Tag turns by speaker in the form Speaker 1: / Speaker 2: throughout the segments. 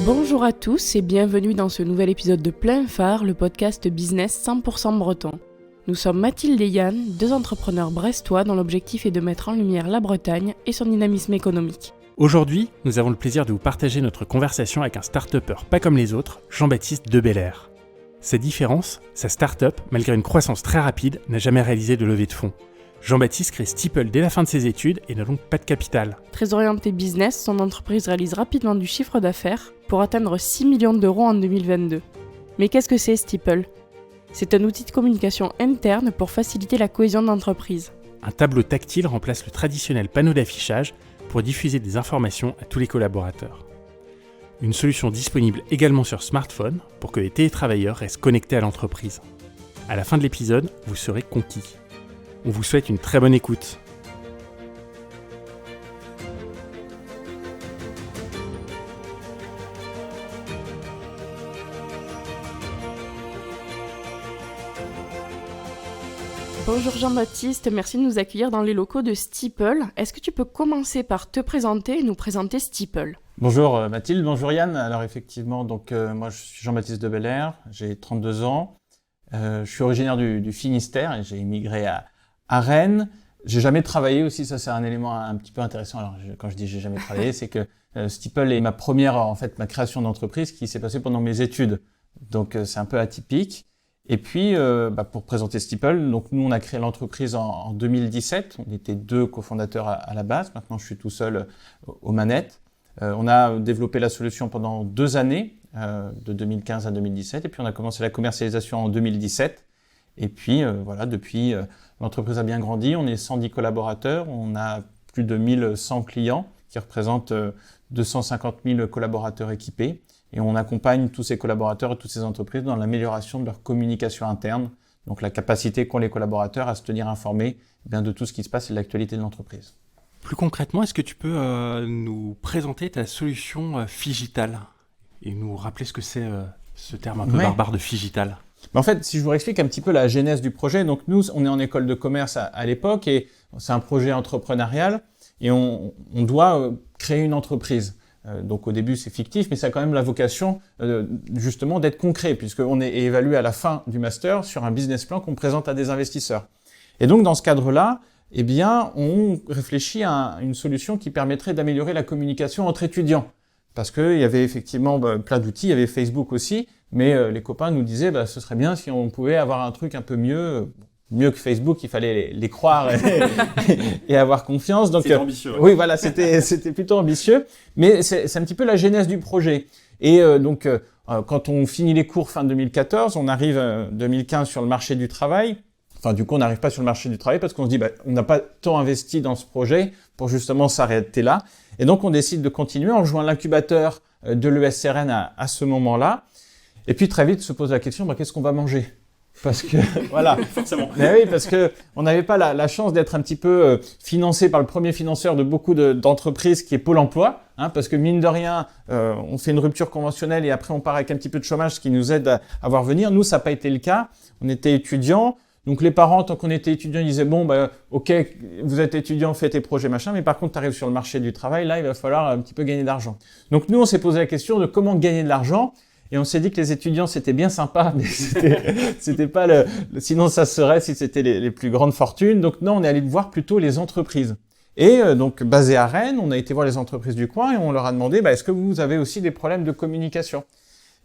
Speaker 1: Bonjour à tous et bienvenue dans ce nouvel épisode de Plein Phare, le podcast business 100% breton. Nous sommes Mathilde et Yann, deux entrepreneurs brestois dont l'objectif est de mettre en lumière la Bretagne et son dynamisme économique.
Speaker 2: Aujourd'hui, nous avons le plaisir de vous partager notre conversation avec un start-upper pas comme les autres, Jean-Baptiste Debelair. Sa différence, sa start-up, malgré une croissance très rapide, n'a jamais réalisé de levée de fonds. Jean-Baptiste crée Steeple dès la fin de ses études et n'a donc pas de capital.
Speaker 1: Très orienté business, son entreprise réalise rapidement du chiffre d'affaires pour atteindre 6 millions d'euros en 2022. Mais qu'est-ce que c'est Steeple ? C'est un outil de communication interne pour faciliter la cohésion d'entreprise.
Speaker 2: Un tableau tactile remplace le traditionnel panneau d'affichage pour diffuser des informations à tous les collaborateurs. Une solution disponible également sur smartphone pour que les télétravailleurs restent connectés à l'entreprise. À la fin de l'épisode, vous serez conquis. On vous souhaite une très bonne écoute.
Speaker 1: Bonjour Jean-Baptiste, merci de nous accueillir dans les locaux de Steeple. Est-ce que tu peux commencer par te présenter et nous présenter Steeple ?
Speaker 3: Bonjour Mathilde, bonjour Yann. Alors effectivement, moi je suis Jean-Baptiste Debelair, j'ai 32 ans. Je suis originaire du Finistère et j'ai immigré à Rennes. J'ai jamais travaillé aussi, ça c'est un élément un petit peu intéressant. Alors quand je dis j'ai jamais travaillé, c'est que Steeple est ma création d'entreprise qui s'est passée pendant mes études. Donc c'est un peu atypique. Et puis pour présenter Steeple, donc nous on a créé l'entreprise en 2017. On était deux cofondateurs à la base. Maintenant je suis tout seul aux manettes. On a développé la solution pendant 2 années, de 2015 à 2017, et puis on a commencé la commercialisation en 2017. Et puis depuis, l'entreprise a bien grandi, on est 110 collaborateurs, on a plus de 1100 clients qui représentent 250 000 collaborateurs équipés, et on accompagne tous ces collaborateurs et toutes ces entreprises dans l'amélioration de leur communication interne, donc la capacité qu'ont les collaborateurs à se tenir informés de tout ce qui se passe et de l'actualité de l'entreprise.
Speaker 2: Plus concrètement, est-ce que tu peux nous présenter ta solution Figital et nous rappeler ce que c'est ce terme un peu barbare de Figital ?
Speaker 3: En fait, si je vous explique un petit peu la genèse du projet, donc nous, on est en école de commerce à l'époque et c'est un projet entrepreneurial et on doit créer une entreprise. Donc au début, c'est fictif, mais ça a quand même la vocation justement d'être concret puisqu'on est évalué à la fin du master sur un business plan qu'on présente à des investisseurs. Et donc dans ce cadre-là, on réfléchit à une solution qui permettrait d'améliorer la communication entre étudiants. Parce qu'il y avait effectivement plein d'outils, il y avait Facebook aussi, mais les copains nous disaient ce serait bien si on pouvait avoir un truc un peu mieux que Facebook, il fallait les croire et avoir confiance. Donc
Speaker 2: c'était ambitieux. Ouais.
Speaker 3: Oui, voilà, c'était plutôt ambitieux, mais c'est un petit peu la genèse du projet. Et quand on finit les cours fin 2014, on arrive 2015 sur le marché du travail. Enfin, du coup, on n'arrive pas sur le marché du travail parce qu'on se dit, on n'a pas tant investi dans ce projet pour justement s'arrêter là. Et donc, on décide de continuer. On rejoint l'incubateur de l'ESRN à ce moment-là. Et puis, très vite, se pose la question, qu'est-ce qu'on va manger ? Parce que, voilà.
Speaker 2: Forcément.
Speaker 3: Mais oui, parce que on n'avait pas la chance d'être un petit peu financé par le premier financeur de beaucoup d'entreprises qui est Pôle emploi. Parce que mine de rien, on fait une rupture conventionnelle et après, on part avec un petit peu de chômage, ce qui nous aide à voir venir. Nous, ça n'a pas été le cas. On était étudiants. Donc les parents, tant qu'on était étudiants, ils disaient ok, vous êtes étudiant, faites tes projets machin, mais par contre tu arrives sur le marché du travail, là il va falloir un petit peu gagner d'argent. Donc nous on s'est posé la question de comment gagner de l'argent et on s'est dit que les étudiants c'était bien sympa, mais c'était pas sinon ça serait si c'était les plus grandes fortunes. Donc non, on est allé voir plutôt les entreprises. Et donc basé à Rennes, on a été voir les entreprises du coin et on leur a demandé est-ce que vous avez aussi des problèmes de communication ?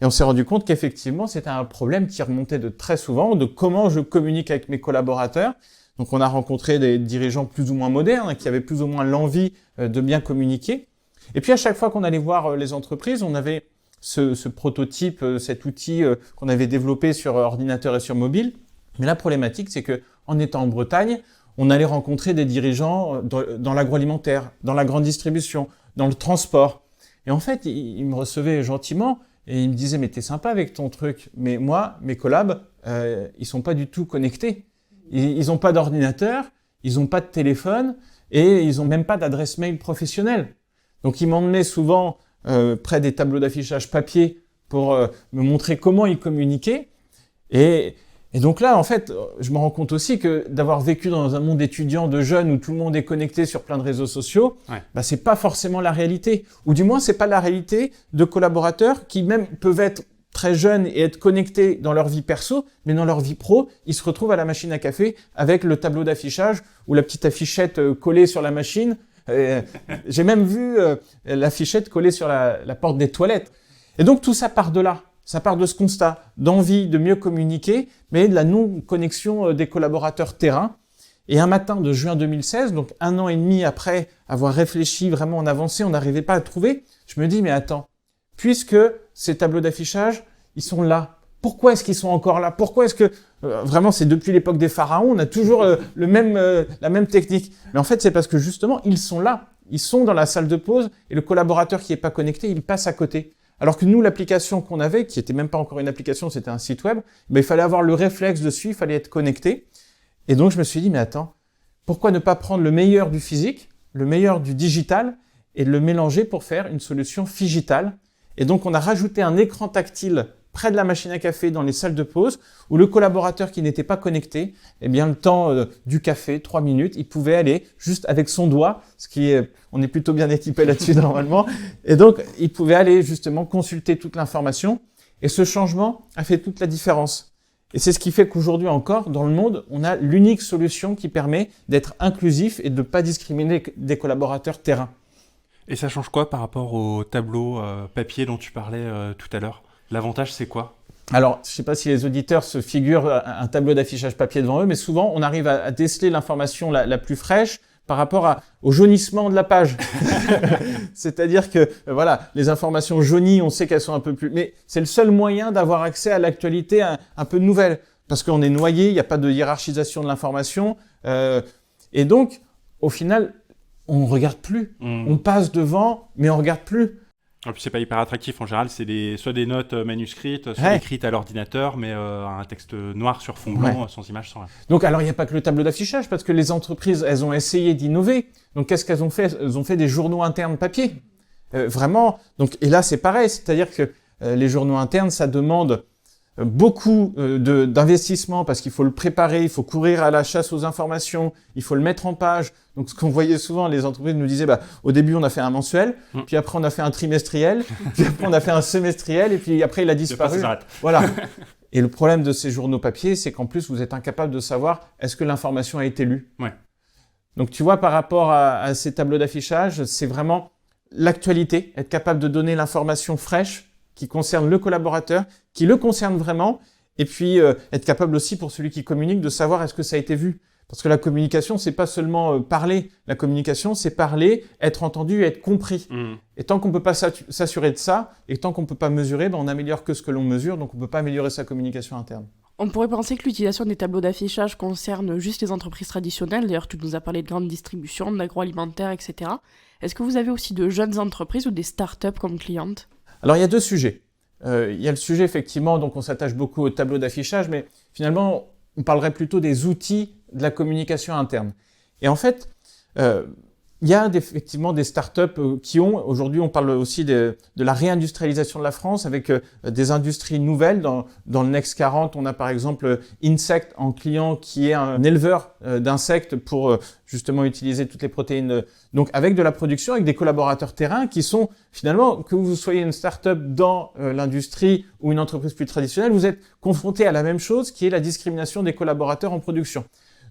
Speaker 3: Et on s'est rendu compte qu'effectivement, c'était un problème qui remontait de très souvent, de comment je communique avec mes collaborateurs. Donc, on a rencontré des dirigeants plus ou moins modernes, qui avaient plus ou moins l'envie de bien communiquer. Et puis, à chaque fois qu'on allait voir les entreprises, on avait ce prototype, cet outil qu'on avait développé sur ordinateur et sur mobile. Mais la problématique, c'est que en étant en Bretagne, on allait rencontrer des dirigeants dans l'agroalimentaire, dans la grande distribution, dans le transport. Et en fait, ils me recevaient gentiment. Et il me disait, mais t'es sympa avec ton truc. Mais moi, mes collabs, ils sont pas du tout connectés. Ils ont pas d'ordinateur, ils ont pas de téléphone et ils ont même pas d'adresse mail professionnelle. Donc, ils m'emmenaient souvent près des tableaux d'affichage papier pour me montrer comment ils communiquaient. Et Et donc là, en fait, je me rends compte aussi que d'avoir vécu dans un monde étudiant de jeunes où tout le monde est connecté sur plein de réseaux sociaux, c'est pas forcément la réalité. Ou du moins, c'est pas la réalité de collaborateurs qui même peuvent être très jeunes et être connectés dans leur vie perso, mais dans leur vie pro, ils se retrouvent à la machine à café avec le tableau d'affichage ou la petite affichette collée sur la machine. J'ai même vu l'affichette collée sur la porte des toilettes. Et donc tout ça part de là. Ça part de ce constat d'envie de mieux communiquer, mais de la non-connexion des collaborateurs terrain. Et un matin de juin 2016, donc 1 an et demi après avoir réfléchi vraiment en avancée, on n'arrivait pas à trouver. Je me dis, mais attends, puisque ces tableaux d'affichage, ils sont là, pourquoi est-ce qu'ils sont encore là? Pourquoi est-ce que, vraiment, c'est depuis l'époque des pharaons, on a toujours la même technique. Mais en fait, c'est parce que justement, ils sont là. Ils sont dans la salle de pause et le collaborateur qui n'est pas connecté, il passe à côté. Alors que nous, l'application qu'on avait, qui était même pas encore une application, c'était un site web, il fallait avoir le réflexe dessus, il fallait être connecté. Et donc, je me suis dit, mais attends, pourquoi ne pas prendre le meilleur du physique, le meilleur du digital, et le mélanger pour faire une solution phygitale. Et donc, on a rajouté un écran tactile près de la machine à café dans les salles de pause, où le collaborateur qui n'était pas connecté, le temps du café, 3 minutes, il pouvait aller juste avec son doigt, on est plutôt bien équipé là-dessus normalement, et donc il pouvait aller justement consulter toute l'information, et ce changement a fait toute la différence. Et c'est ce qui fait qu'aujourd'hui encore, dans le monde, on a l'unique solution qui permet d'être inclusif et de ne pas discriminer des collaborateurs terrain.
Speaker 2: Et ça change quoi par rapport au tableau papier dont tu parlais tout à l'heure? L'avantage, c'est quoi?
Speaker 3: Alors, je ne sais pas si les auditeurs se figurent un tableau d'affichage papier devant eux, mais souvent, on arrive à déceler l'information la plus fraîche par rapport au jaunissement de la page. C'est-à-dire que, les informations jaunies, on sait qu'elles sont un peu plus... Mais c'est le seul moyen d'avoir accès à l'actualité un peu nouvelle. Parce qu'on est noyé, il n'y a pas de hiérarchisation de l'information. Et donc, au final, on ne regarde plus. On passe devant, mais on ne regarde plus.
Speaker 2: En plus, c'est pas hyper attractif. En général, c'est soit des notes manuscrites, soit écrites à l'ordinateur, mais un texte noir sur fond blanc, sans image, sans rien.
Speaker 3: Donc, alors, il n'y a pas que le tableau d'affichage, parce que les entreprises, elles ont essayé d'innover. Donc, qu'est-ce qu'elles ont fait? Elles ont fait des journaux internes papier. Vraiment. Donc, et là, c'est pareil. C'est-à-dire que les journaux internes, ça demande beaucoup d'investissement parce qu'il faut le préparer, il faut courir à la chasse aux informations, il faut le mettre en page. Donc, ce qu'on voyait souvent, les entreprises nous disaient, au début, on a fait un mensuel, puis après, on a fait un trimestriel, puis après, on a fait un semestriel, et puis après, il a disparu. Voilà. Et le problème de ces journaux papier, c'est qu'en plus, vous êtes incapable de savoir est-ce que l'information a été lue. Donc, tu vois, par rapport à ces tableaux d'affichage, c'est vraiment l'actualité, être capable de donner l'information fraîche qui concerne le collaborateur, qui le concerne vraiment, et puis être capable aussi pour celui qui communique de savoir est-ce que ça a été vu. Parce que la communication, c'est pas seulement parler. La communication, c'est parler, être entendu et être compris. Et tant qu'on peut pas s'assurer de ça, et tant qu'on peut pas mesurer, on n'améliore que ce que l'on mesure, donc on peut pas améliorer sa communication interne.
Speaker 1: On pourrait penser que l'utilisation des tableaux d'affichage concerne juste les entreprises traditionnelles. D'ailleurs, tu nous as parlé de grande distribution, d'agroalimentaire, etc. Est-ce que vous avez aussi de jeunes entreprises ou des startups comme clientes?
Speaker 3: Alors, il y a 2 sujets. Il y a le sujet, effectivement, donc on s'attache beaucoup au tableau d'affichage, mais finalement, on parlerait plutôt des outils de la communication interne. Et en fait, il y a effectivement des startups qui ont, aujourd'hui on parle aussi de la réindustrialisation de la France avec des industries nouvelles. Dans le Next 40, on a par exemple Insect en client qui est un éleveur d'insectes pour justement utiliser toutes les protéines. Donc avec de la production, avec des collaborateurs terrain qui sont finalement, que vous soyez une startup dans l'industrie ou une entreprise plus traditionnelle, vous êtes confronté à la même chose qui est la discrimination des collaborateurs en production.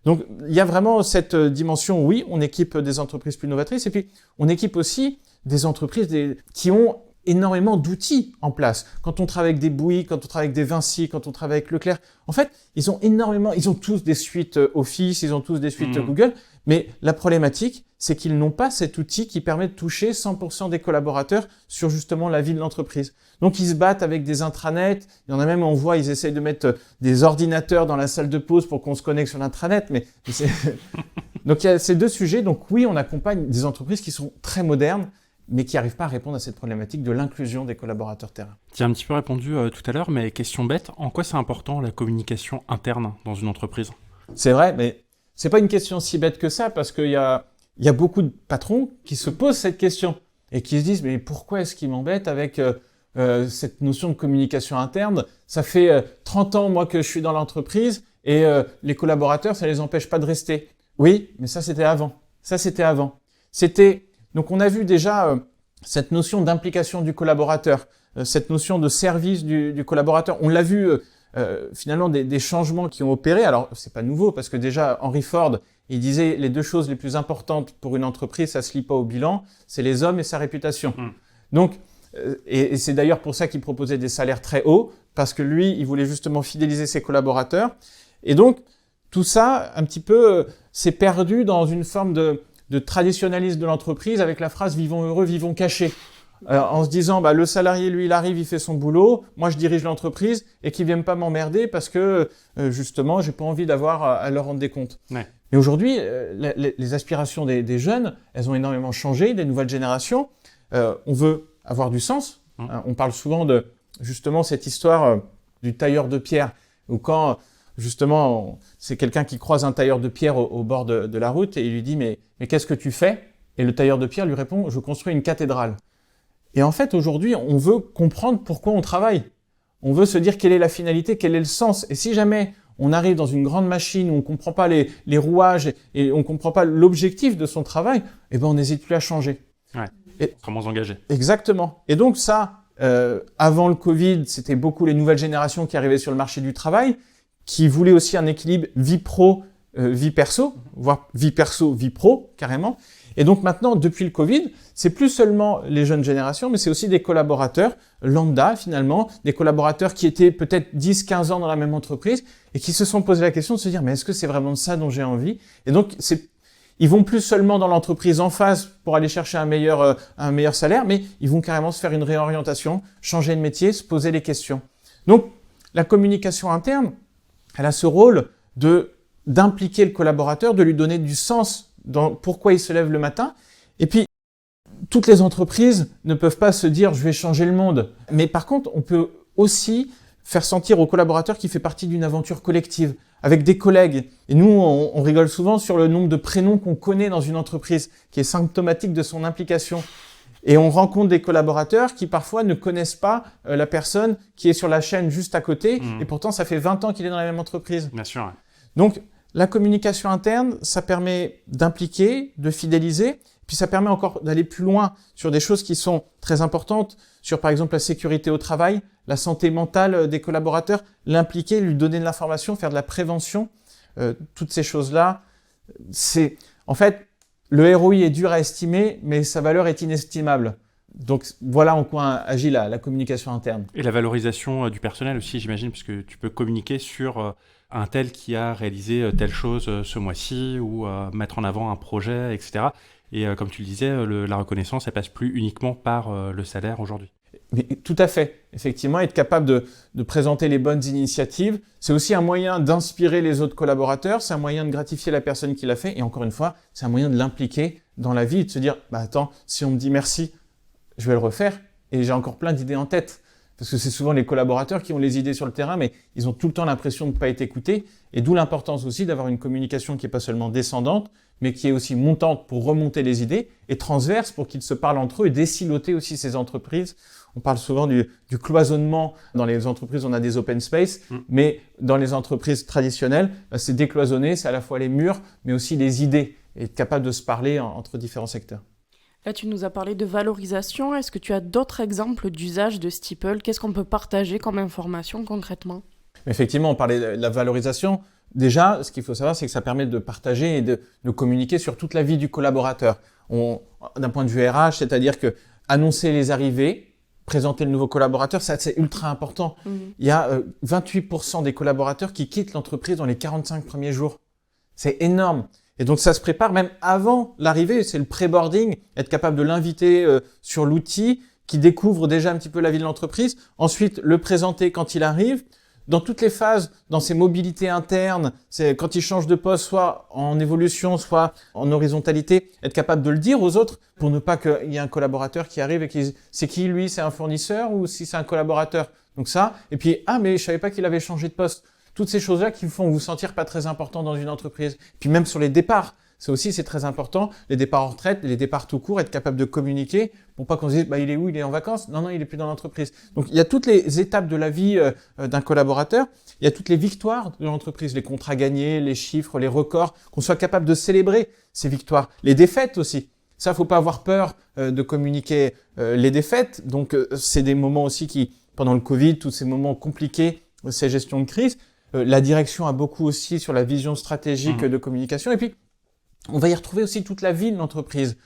Speaker 3: Donc, il y a vraiment cette dimension, oui, on équipe des entreprises plus novatrices et puis on équipe aussi des entreprises qui ont énormément d'outils en place. Quand on travaille avec des Bouygues, quand on travaille avec des Vinci, quand on travaille avec Leclerc, en fait, ils ont tous des suites Office, ils ont tous des suites Google, mais la problématique, c'est qu'ils n'ont pas cet outil qui permet de toucher 100% des collaborateurs sur justement la vie de l'entreprise. Donc, ils se battent avec des intranets. Il y en a même, on voit, ils essayent de mettre des ordinateurs dans la salle de pause pour qu'on se connecte sur l'intranet. Donc, il y a ces 2 sujets. Donc, oui, on accompagne des entreprises qui sont très modernes, mais qui n'arrivent pas à répondre à cette problématique de l'inclusion des collaborateurs terrain.
Speaker 2: Tu as un petit peu répondu tout à l'heure, mais question bête, en quoi c'est important la communication interne dans une entreprise?
Speaker 3: C'est vrai, mais c'est pas une question si bête que ça, parce qu'il y a beaucoup de patrons qui se posent cette question et qui se disent mais pourquoi est-ce qu'ils m'embêtent avec cette notion de communication interne. Ça fait 30 ans, moi, que je suis dans l'entreprise et les collaborateurs, ça les empêche pas de rester. Oui, mais ça, c'était avant. Donc, on a vu déjà cette notion d'implication du collaborateur, cette notion de service du collaborateur. On l'a vu finalement des changements qui ont opéré. Alors, c'est pas nouveau parce que déjà, Henry Ford, il disait les 2 choses les plus importantes pour une entreprise, ça se lit pas au bilan, c'est les hommes et sa réputation. Donc, et c'est d'ailleurs pour ça qu'il proposait des salaires très hauts, parce que lui, il voulait justement fidéliser ses collaborateurs. Et donc, tout ça, un petit peu, s'est perdu dans une forme de traditionnalisme de l'entreprise avec la phrase « vivons heureux, vivons cachés ». En se disant, le salarié, lui, il arrive, il fait son boulot, moi, je dirige l'entreprise et qu'il vienne pas m'emmerder parce que, justement, j'ai pas envie d'avoir à leur rendre des comptes.
Speaker 2: Ouais.
Speaker 3: Mais aujourd'hui, les aspirations des jeunes, elles ont énormément changé, des nouvelles générations. On veut avoir du sens. On parle souvent de, justement, cette histoire du tailleur de pierre, où quand, justement, c'est quelqu'un qui croise un tailleur de pierre au bord de la route et il lui dit, mais qu'est-ce que tu fais? Et le tailleur de pierre lui répond, je construis une cathédrale. Et en fait, aujourd'hui, on veut comprendre pourquoi on travaille. On veut se dire quelle est la finalité, quel est le sens. Et si jamais on arrive dans une grande machine où on comprend pas les rouages et on comprend pas l'objectif de son travail, on n'hésite plus à changer.
Speaker 2: Ouais, on sera moins engagé.
Speaker 3: Exactement. Et donc ça, avant le Covid, c'était beaucoup les nouvelles générations qui arrivaient sur le marché du travail, qui voulaient aussi un équilibre vie pro, vie perso, voire vie perso, vie pro, carrément. Et donc maintenant, depuis le Covid, c'est plus seulement les jeunes générations, mais c'est aussi des collaborateurs lambda finalement, des collaborateurs qui étaient peut-être 10, 15 ans dans la même entreprise et qui se sont posé la question de se dire mais est-ce que c'est vraiment de ça dont j'ai envie? Et donc ils vont plus seulement dans l'entreprise en face pour aller chercher un meilleur salaire, mais ils vont carrément se faire une réorientation, changer de métier, se poser les questions. Donc la communication interne, elle a ce rôle d'impliquer le collaborateur, de lui donner du sens dans pourquoi il se lève le matin. Et puis, toutes les entreprises ne peuvent pas se dire « je vais changer le monde ». Mais par contre, on peut aussi faire sentir au collaborateur qu'il fait partie d'une aventure collective, avec des collègues. Et nous, on rigole souvent sur le nombre de prénoms qu'on connaît dans une entreprise, qui est symptomatique de son implication. Et on rencontre des collaborateurs qui parfois ne connaissent pas la personne qui est sur la chaîne juste à côté, et pourtant ça fait 20 ans qu'il est dans la même entreprise.
Speaker 2: Bien sûr. Ouais.
Speaker 3: Donc, la communication interne, ça permet d'impliquer, de fidéliser, puis ça permet encore d'aller plus loin sur des choses qui sont très importantes, sur par exemple la sécurité au travail, la santé mentale des collaborateurs, l'impliquer, lui donner de l'information, faire de la prévention, toutes ces choses-là. En fait, le ROI est dur à estimer, mais sa valeur est inestimable. Donc voilà en quoi agit la communication interne.
Speaker 2: Et la valorisation du personnel aussi, j'imagine, parce que tu peux communiquer sur un tel qui a réalisé telle chose ce mois-ci ou mettre en avant un projet, etc. Et comme tu le disais, la reconnaissance, elle passe plus uniquement par le salaire aujourd'hui.
Speaker 3: Mais, tout à fait. Effectivement, être capable de présenter les bonnes initiatives, c'est aussi un moyen d'inspirer les autres collaborateurs, c'est un moyen de gratifier la personne qui l'a fait, et encore une fois, c'est un moyen de l'impliquer dans la vie et de se dire « attends, si on me dit merci, je vais le refaire, et j'ai encore plein d'idées en tête ». Parce que c'est souvent les collaborateurs qui ont les idées sur le terrain, mais ils ont tout le temps l'impression de ne pas être écoutés. Et d'où l'importance aussi d'avoir une communication qui n'est pas seulement descendante, mais qui est aussi montante pour remonter les idées et transverse pour qu'ils se parlent entre eux et désiloter aussi ces entreprises. On parle souvent du cloisonnement. Dans les entreprises, on a des open space, mais dans les entreprises traditionnelles, c'est décloisonné, c'est à la fois les murs, mais aussi les idées, et être capable de se parler entre différents secteurs.
Speaker 1: Là, tu nous as parlé de valorisation. Est-ce que tu as d'autres exemples d'usage de Steeple? Qu'est-ce qu'on peut partager comme information concrètement?
Speaker 3: Effectivement, on parlait de la valorisation. Déjà, ce qu'il faut savoir, c'est que ça permet de partager et de communiquer sur toute la vie du collaborateur. D'un point de vue RH, c'est-à-dire que annoncer les arrivées, présenter le nouveau collaborateur, ça c'est ultra important. Il y a 28% des collaborateurs qui quittent l'entreprise dans les 45 premiers jours. C'est énorme. Et donc, ça se prépare même avant l'arrivée. C'est le pré-boarding, être capable de l'inviter sur l'outil, qui découvre déjà un petit peu la vie de l'entreprise. Ensuite, le présenter quand il arrive. Dans toutes les phases, dans ses mobilités internes, c'est quand il change de poste, soit en évolution, soit en horizontalité, être capable de le dire aux autres pour ne pas qu'il y ait un collaborateur qui arrive et qui dise « c'est qui lui, c'est un fournisseur ou si c'est un collaborateur ?» Donc ça, et puis « ah mais je savais pas qu'il avait changé de poste ». Toutes ces choses-là qui vous font vous sentir pas très important dans une entreprise. Puis même sur les départs, c'est très important. Les départs en retraite, les départs tout court, être capable de communiquer pour pas qu'on se dise il est où, il est en vacances. Non, il est plus dans l'entreprise. Donc il y a toutes les étapes de la vie d'un collaborateur. Il y a toutes les victoires de l'entreprise, les contrats gagnés, les chiffres, les records, qu'on soit capable de célébrer ces victoires. Les défaites aussi. Ça, faut pas avoir peur de communiquer les défaites. Donc c'est des moments aussi qui, pendant le Covid, tous ces moments compliqués, ces gestions de crise. La direction a beaucoup aussi sur la vision stratégique de communication. Et puis, on va y retrouver aussi toute la vie de l'entreprise.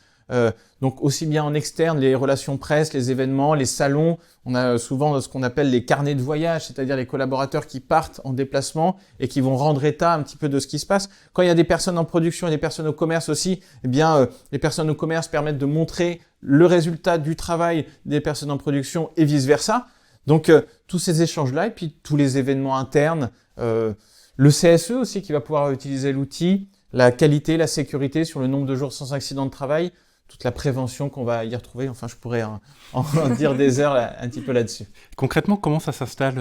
Speaker 3: Donc, aussi bien en externe, les relations presse, les événements, les salons. On a souvent ce qu'on appelle les carnets de voyage, c'est-à-dire les collaborateurs qui partent en déplacement et qui vont rendre état un petit peu de ce qui se passe. Quand il y a des personnes en production et des personnes au commerce aussi, les personnes au commerce permettent de montrer le résultat du travail des personnes en production et vice-versa. Donc, tous ces échanges-là et puis tous les événements internes, le CSE aussi qui va pouvoir utiliser l'outil, la qualité, la sécurité sur le nombre de jours sans accident de travail, toute la prévention qu'on va y retrouver. Enfin, je pourrais en dire des heures un petit peu là-dessus.
Speaker 2: Concrètement, comment ça s'installe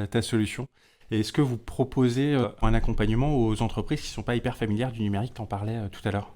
Speaker 2: ta solution ? Et est-ce que vous proposez un accompagnement aux entreprises qui ne sont pas hyper familières du numérique ? Tu en parlais tout à l'heure.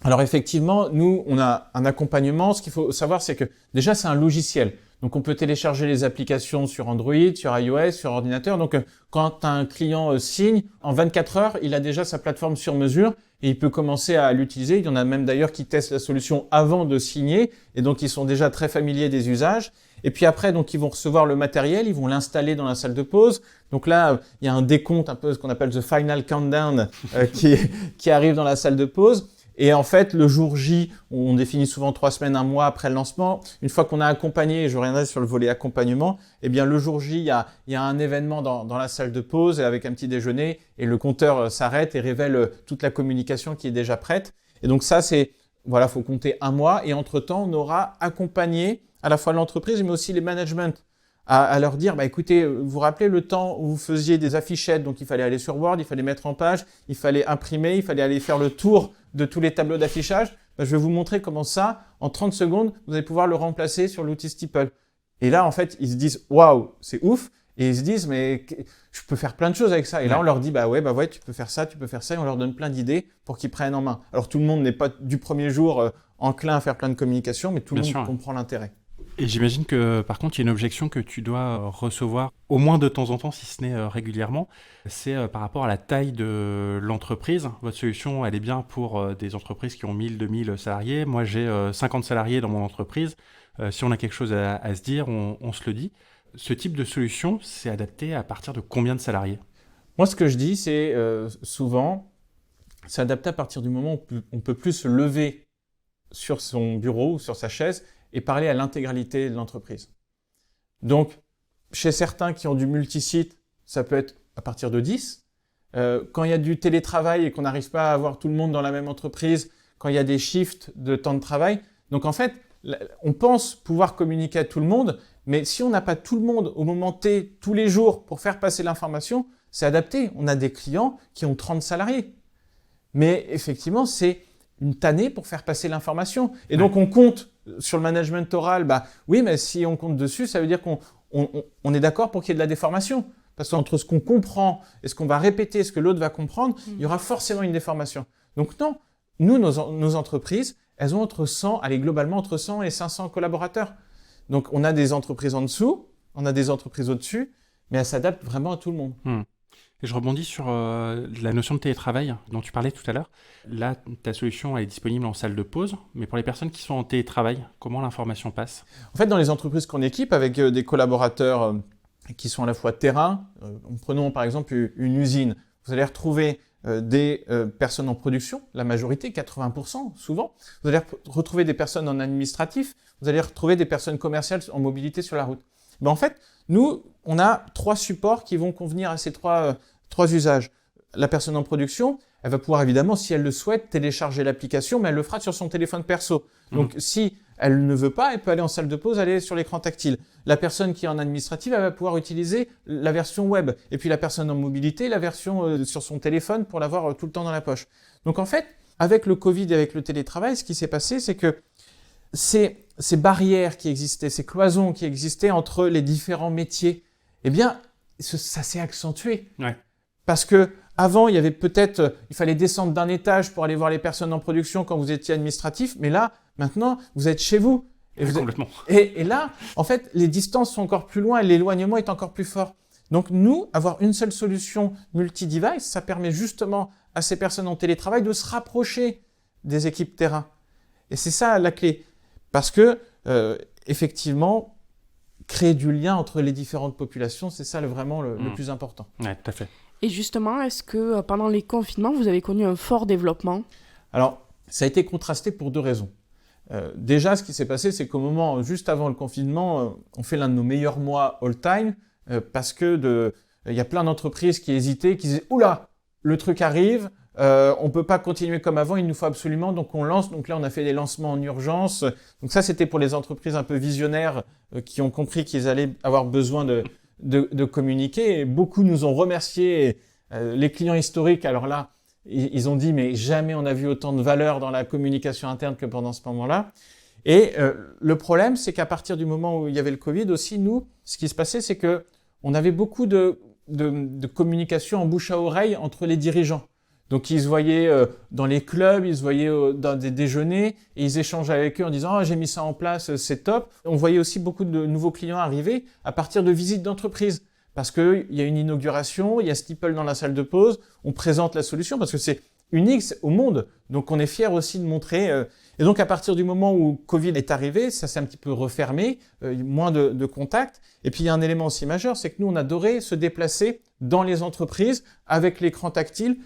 Speaker 3: Alors effectivement, nous, on a un accompagnement. Ce qu'il faut savoir, c'est que déjà, c'est un logiciel. Donc, on peut télécharger les applications sur Android, sur iOS, sur ordinateur. Donc, quand un client signe, en 24 heures, il a déjà sa plateforme sur mesure et il peut commencer à l'utiliser. Il y en a même d'ailleurs qui testent la solution avant de signer et donc ils sont déjà très familiers des usages. Et puis après, donc ils vont recevoir le matériel, ils vont l'installer dans la salle de pause. Donc là, il y a un décompte, un peu ce qu'on appelle the final countdown qui arrive dans la salle de pause. Et en fait, le jour J, on définit souvent 3 semaines, 1 mois après le lancement. Une fois qu'on a accompagné, et je reviendrai sur le volet accompagnement, eh bien le jour J, il y a un événement dans la salle de pause avec un petit déjeuner et le compteur s'arrête et révèle toute la communication qui est déjà prête. Et donc ça, faut compter 1 mois. Et entre-temps, on aura accompagné à la fois l'entreprise, mais aussi les managements à leur dire, écoutez, vous vous rappelez le temps où vous faisiez des affichettes, donc il fallait aller sur Word, il fallait mettre en page, il fallait imprimer, il fallait aller faire le tour de tous les tableaux d'affichage. Je vais vous montrer comment ça, en 30 secondes, vous allez pouvoir le remplacer sur l'outil Steeple. Et là, en fait, ils se disent, waouh, c'est ouf. Et ils se disent, mais je peux faire plein de choses avec ça. Et là, on leur dit, ouais, tu peux faire ça, et on leur donne plein d'idées pour qu'ils prennent en main. Alors, tout le monde n'est pas du premier jour enclin à faire plein de communication, mais tout le monde comprend l'intérêt.
Speaker 2: Et j'imagine que, par contre, il y a une objection que tu dois recevoir au moins de temps en temps, si ce n'est régulièrement. C'est par rapport à la taille de l'entreprise. Votre solution, elle est bien pour des entreprises qui ont 1000, 2000 salariés. Moi, j'ai 50 salariés dans mon entreprise. Si on a quelque chose à se dire, on se le dit. Ce type de solution, c'est adapté à partir de combien de salariés ?
Speaker 3: Moi, ce que je dis, c'est souvent, c'est adapté à partir du moment où on peut plus se lever sur son bureau ou sur sa chaise et parler à l'intégralité de l'entreprise. Donc, chez certains qui ont du multisite, ça peut être à partir de 10. Quand il y a du télétravail et qu'on n'arrive pas à avoir tout le monde dans la même entreprise, quand il y a des shifts de temps de travail. Donc, en fait, on pense pouvoir communiquer à tout le monde, mais si on n'a pas tout le monde au moment T, tous les jours, pour faire passer l'information, c'est adapté. On a des clients qui ont 30 salariés. Mais effectivement, c'est une tannée pour faire passer l'information. Et donc, on compte sur le management oral. Oui, mais si on compte dessus, ça veut dire qu'on est d'accord pour qu'il y ait de la déformation. Parce qu'entre ce qu'on comprend et ce qu'on va répéter, ce que l'autre va comprendre, il y aura forcément une déformation. Donc non, nous, nos entreprises, elles ont globalement entre 100 et 500 collaborateurs. Donc on a des entreprises en dessous, on a des entreprises au-dessus, mais elles s'adaptent vraiment à tout le monde.
Speaker 2: Et je rebondis sur la notion de télétravail dont tu parlais tout à l'heure. Là, ta solution elle est disponible en salle de pause, mais pour les personnes qui sont en télétravail, comment l'information passe ?
Speaker 3: En fait, dans les entreprises qu'on équipe avec des collaborateurs qui sont à la fois terrain, prenons par exemple une usine, vous allez retrouver des personnes en production, la majorité, 80% souvent. Vous allez retrouver des personnes en administratif, vous allez retrouver des personnes commerciales en mobilité sur la route. En fait, nous, on a 3 supports qui vont convenir à ces trois usages. La personne en production, elle va pouvoir évidemment, si elle le souhaite, télécharger l'application, mais elle le fera sur son téléphone perso. Donc, si elle ne veut pas, elle peut aller en salle de pause, aller sur l'écran tactile. La personne qui est en administrative, elle va pouvoir utiliser la version web. Et puis la personne en mobilité, la version sur son téléphone pour l'avoir tout le temps dans la poche. Donc en fait, avec le Covid et avec le télétravail, ce qui s'est passé, c'est que ces barrières qui existaient, ces cloisons qui existaient entre les différents métiers, eh bien, ça s'est accentué.
Speaker 2: Ouais.
Speaker 3: Parce que Avant, il y avait peut-être, il fallait descendre d'un étage pour aller voir les personnes en production quand vous étiez administratif, mais là, maintenant, vous êtes chez vous.
Speaker 2: Complètement.
Speaker 3: Et là, en fait, les distances sont encore plus loin et l'éloignement est encore plus fort. Donc nous, avoir une seule solution multi-device, ça permet justement à ces personnes en télétravail de se rapprocher des équipes terrain. Et c'est ça la clé. Parce que, effectivement, créer du lien entre les différentes populations, c'est ça vraiment le plus important.
Speaker 2: Oui, tout à fait.
Speaker 1: Et justement, est-ce que pendant les confinements, vous avez connu un fort développement?
Speaker 3: Alors, ça a été contrasté pour 2 raisons. Déjà, ce qui s'est passé, c'est qu'au moment, juste avant le confinement, on fait l'un de nos meilleurs mois all-time parce que il y a plein d'entreprises qui hésitaient, qui disaient « Oula, le truc arrive, on peut pas continuer comme avant, il nous faut absolument, donc on lance. » Donc là, on a fait des lancements en urgence. Donc ça, c'était pour les entreprises un peu visionnaires qui ont compris qu'ils allaient avoir besoin de communiquer. Et beaucoup nous ont remerciés. Les clients historiques, alors là, ils ont dit, mais jamais on a vu autant de valeur dans la communication interne que pendant ce moment-là. Et le problème, c'est qu'à partir du moment où il y avait le Covid aussi, nous, ce qui se passait, c'est que on avait beaucoup de communication en bouche à oreille entre les dirigeants. Donc ils se voyaient dans les clubs, ils se voyaient dans des déjeuners et ils échangeaient avec eux en disant « Ah, j'ai mis ça en place, c'est top ». On voyait aussi beaucoup de nouveaux clients arriver à partir de visites d'entreprise. Parce qu'il y a une inauguration, il y a Stifel dans la salle de pause, on présente la solution parce que c'est unique au monde. Donc on est fiers aussi de montrer. Et donc à partir du moment où Covid est arrivé, ça s'est un petit peu refermé, moins de contacts. Et puis il y a un élément aussi majeur, c'est que nous on adorait se déplacer dans les entreprises avec l'écran tactile,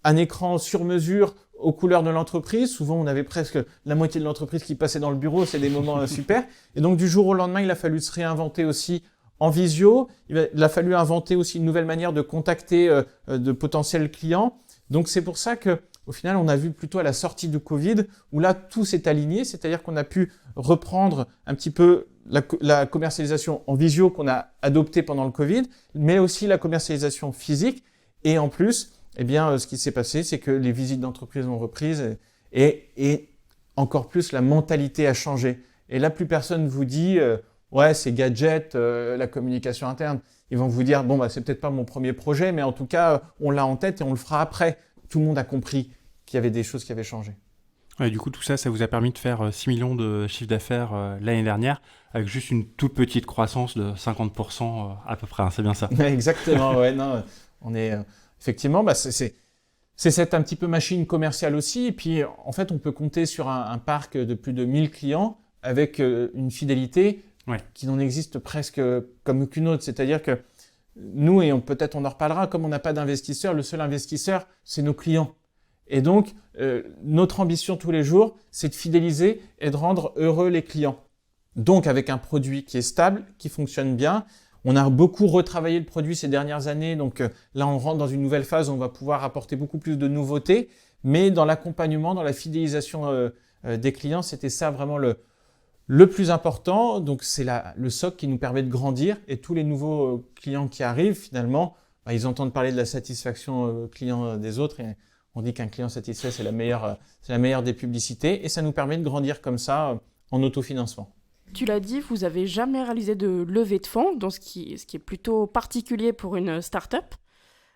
Speaker 3: un écran sur mesure aux couleurs de l'entreprise. Souvent on avait presque la moitié de l'entreprise qui passait dans le bureau, c'est des moments super. Et donc du jour au lendemain, il a fallu se réinventer aussi en visio, il a fallu inventer aussi une nouvelle manière de contacter de potentiels clients. Donc c'est pour ça que, au final, on a vu plutôt à la sortie du Covid, où là tout s'est aligné, c'est-à-dire qu'on a pu reprendre un petit peu la commercialisation en visio qu'on a adoptée pendant le Covid, mais aussi la commercialisation physique. Et en plus, eh bien, ce qui s'est passé, c'est que les visites d'entreprise ont repris et encore plus la mentalité a changé. Et là, plus personne vous dit ouais, c'est gadget, la communication interne. Ils vont vous dire, bon, bah, c'est peut-être pas mon premier projet, mais en tout cas, on l'a en tête et on le fera après. Tout le monde a compris qu'il y avait des choses qui avaient changé.
Speaker 2: Ouais, du coup, tout ça, ça vous a permis de faire 6 millions de chiffre d'affaires l'année dernière, avec juste une toute petite croissance de 50% à peu près, hein, c'est bien ça?
Speaker 3: Exactement, ouais, non, on est, effectivement, bah, c'est cette un petit peu machine commerciale aussi. Et puis, en fait, on peut compter sur un parc de plus de 1000 clients avec une fidélité qui n'en existe presque comme aucune autre. C'est-à-dire que nous, et peut-être on en reparlera, comme on n'a pas d'investisseurs, le seul investisseur, c'est nos clients. Et donc, notre ambition tous les jours, c'est de fidéliser et de rendre heureux les clients. Donc, avec un produit qui est stable, qui fonctionne bien. On a beaucoup retravaillé le produit ces dernières années. Donc là, on rentre dans une nouvelle phase où on va pouvoir apporter beaucoup plus de nouveautés. Mais dans l'accompagnement, dans la fidélisation des clients, c'était ça vraiment le plus important. Donc c'est le socle qui nous permet de grandir. Et tous les nouveaux clients qui arrivent, finalement, ils entendent parler de la satisfaction client des autres. Et on dit qu'un client satisfait, c'est la meilleure des publicités. Et ça nous permet de grandir comme ça en autofinancement.
Speaker 1: Tu l'as dit, vous n'avez jamais réalisé de levée de fonds, donc ce qui est plutôt particulier pour une start-up.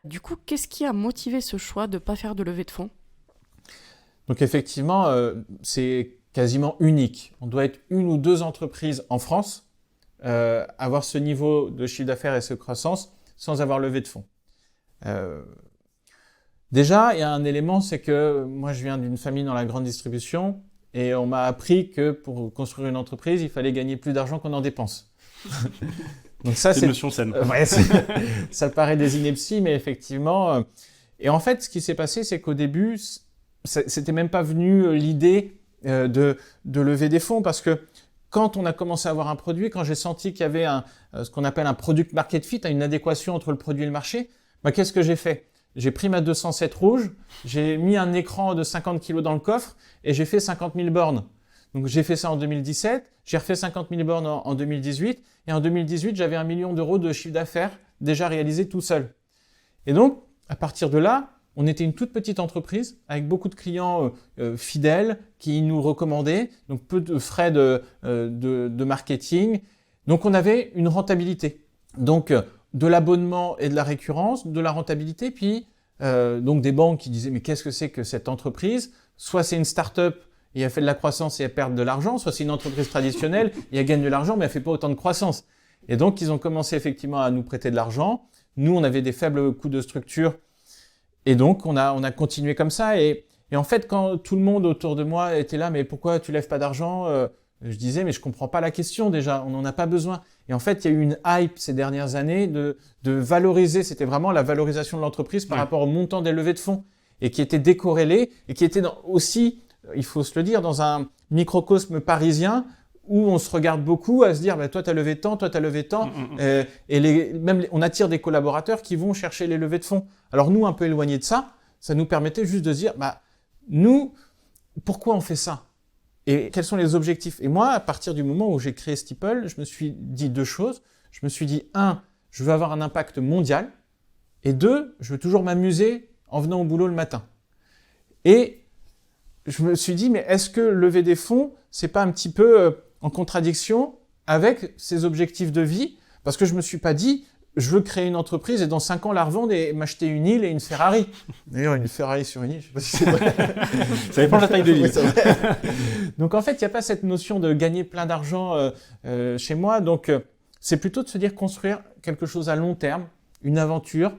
Speaker 1: Du coup, qu'est-ce qui a motivé ce choix de ne pas faire de levée de fonds?
Speaker 3: Donc effectivement, c'est quasiment unique. On doit être 1 ou 2 entreprises en France, avoir ce niveau de chiffre d'affaires et cette croissance sans avoir levé de fonds. Déjà, il y a un élément, c'est que moi je viens d'une famille dans la grande distribution. Et on m'a appris que pour construire une entreprise, il fallait gagner plus d'argent qu'on en dépense. Donc ça,
Speaker 2: c'est une notion saine.
Speaker 3: Ça paraît des inepties, mais effectivement. Et en fait, ce qui s'est passé, c'est qu'au début, c'était même pas venu l'idée de lever des fonds, parce que quand on a commencé à avoir un produit, quand j'ai senti qu'il y avait ce qu'on appelle un product market fit, une adéquation entre le produit et le marché, qu'est-ce que j'ai fait? J'ai pris ma 207 rouge, j'ai mis un écran de 50 kg dans le coffre et j'ai fait 50 000 bornes. Donc j'ai fait ça en 2017, j'ai refait 50 000 bornes en 2018 et en 2018, j'avais 1 million d'euros de chiffre d'affaires déjà réalisé tout seul. Et donc, à partir de là, on était une toute petite entreprise avec beaucoup de clients fidèles qui nous recommandaient, donc peu de frais de marketing. Donc on avait une rentabilité. Donc de l'abonnement et de la récurrence, de la rentabilité, puis donc des banques qui disaient mais qu'est-ce que c'est que cette entreprise ? Soit c'est une start-up et elle fait de la croissance et elle perd de l'argent, soit c'est une entreprise traditionnelle et elle gagne de l'argent mais elle fait pas autant de croissance. Et donc ils ont commencé effectivement à nous prêter de l'argent. Nous on avait des faibles coûts de structure et donc on a continué comme ça. Et en fait quand tout le monde autour de moi était là mais pourquoi tu lèves pas d'argent ? Je disais mais je comprends pas la question déjà, on n'en a pas besoin. Et en fait il y a eu une hype ces dernières années de valoriser, c'était vraiment la valorisation de l'entreprise par rapport au montant des levées de fonds et qui était décorrélée et qui était aussi, il faut se le dire, dans un microcosme parisien où on se regarde beaucoup à se dire toi t'as levé tant, toi t'as levé tant et on attire des collaborateurs qui vont chercher les levées de fonds. Alors nous un peu éloignés de ça nous permettait juste de se dire nous pourquoi on fait ça et quels sont les objectifs. Et moi à partir du moment où j'ai créé Steeple, je me suis dit deux choses. Je me suis dit 1, je veux avoir un impact mondial et 2, je veux toujours m'amuser en venant au boulot le matin. Et je me suis dit, mais est-ce que lever des fonds, c'est pas un petit peu en contradiction avec ces objectifs de vie ? Parce que je me suis pas dit, je veux créer une entreprise et dans 5 ans la revendre et m'acheter une île et une Ferrari. D'ailleurs, une Ferrari sur une île, je sais pas si c'est vrai.
Speaker 2: Ça dépend de la taille de l'île.
Speaker 3: Donc en fait, il n'y a pas cette notion de gagner plein d'argent chez moi. Donc c'est plutôt de se dire construire quelque chose à long terme, une aventure.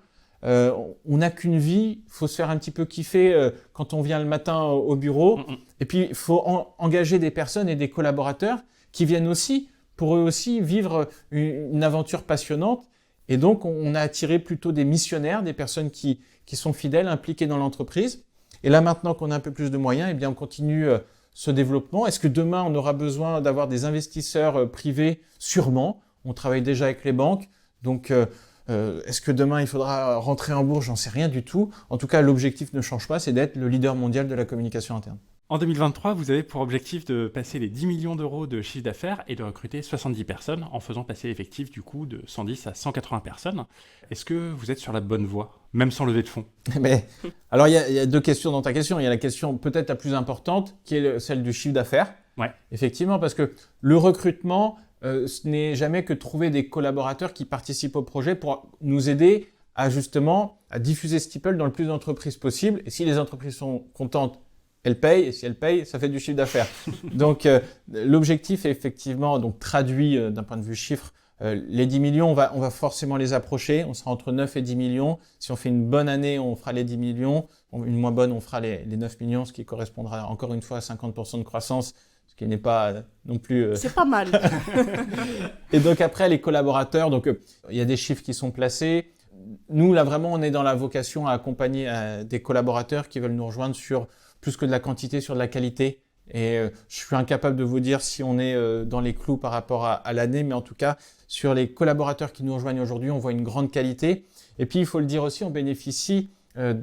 Speaker 3: On n'a qu'une vie, il faut se faire un petit peu kiffer quand on vient le matin au bureau. Et puis, il faut engager des personnes et des collaborateurs qui viennent aussi, pour eux aussi, vivre une aventure passionnante. Et donc, on a attiré plutôt des missionnaires, des personnes qui sont fidèles, impliquées dans l'entreprise. Et là, maintenant qu'on a un peu plus de moyens, eh bien, on continue ce développement. Est-ce que demain, on aura besoin d'avoir des investisseurs privés ? Sûrement. On travaille déjà avec les banques. Donc, est-ce que demain, il faudra rentrer en bourse ? J'en sais rien du tout. En tout cas, l'objectif ne change pas, c'est d'être le leader mondial de la communication interne.
Speaker 2: En 2023, vous avez pour objectif de passer les 10 millions d'euros de chiffre d'affaires et de recruter 70 personnes en faisant passer l'effectif du coup de 110 à 180 personnes. Est-ce que vous êtes sur la bonne voie, même sans lever de fonds ?
Speaker 3: Alors, il y a deux questions dans ta question. Il y a la question peut-être la plus importante, qui est celle du chiffre d'affaires.
Speaker 2: Ouais.
Speaker 3: Effectivement, parce que le recrutement, ce n'est jamais que trouver des collaborateurs qui participent au projet pour nous aider à justement à diffuser Steeple dans le plus d'entreprises possible. Et si les entreprises sont contentes, elles payent. Et si elles payent, ça fait du chiffre d'affaires. Donc, l'objectif est effectivement donc traduit d'un point de vue chiffre. Les 10 millions, on va forcément les approcher. On sera entre 9 et 10 millions. Si on fait une bonne année, on fera les 10 millions. Une moins bonne, on fera les 9 millions, ce qui correspondra encore une fois à 50% de croissance. Qui n'est pas non plus...
Speaker 1: C'est pas mal.
Speaker 3: Et donc après, les collaborateurs, donc il y a des chiffres qui sont placés. Nous, là, vraiment, on est dans la vocation à accompagner des collaborateurs qui veulent nous rejoindre sur plus que de la quantité, sur de la qualité. Et je suis incapable de vous dire si on est dans les clous par rapport à l'année, mais en tout cas, sur les collaborateurs qui nous rejoignent aujourd'hui, on voit une grande qualité. Et puis, il faut le dire aussi, on bénéficie un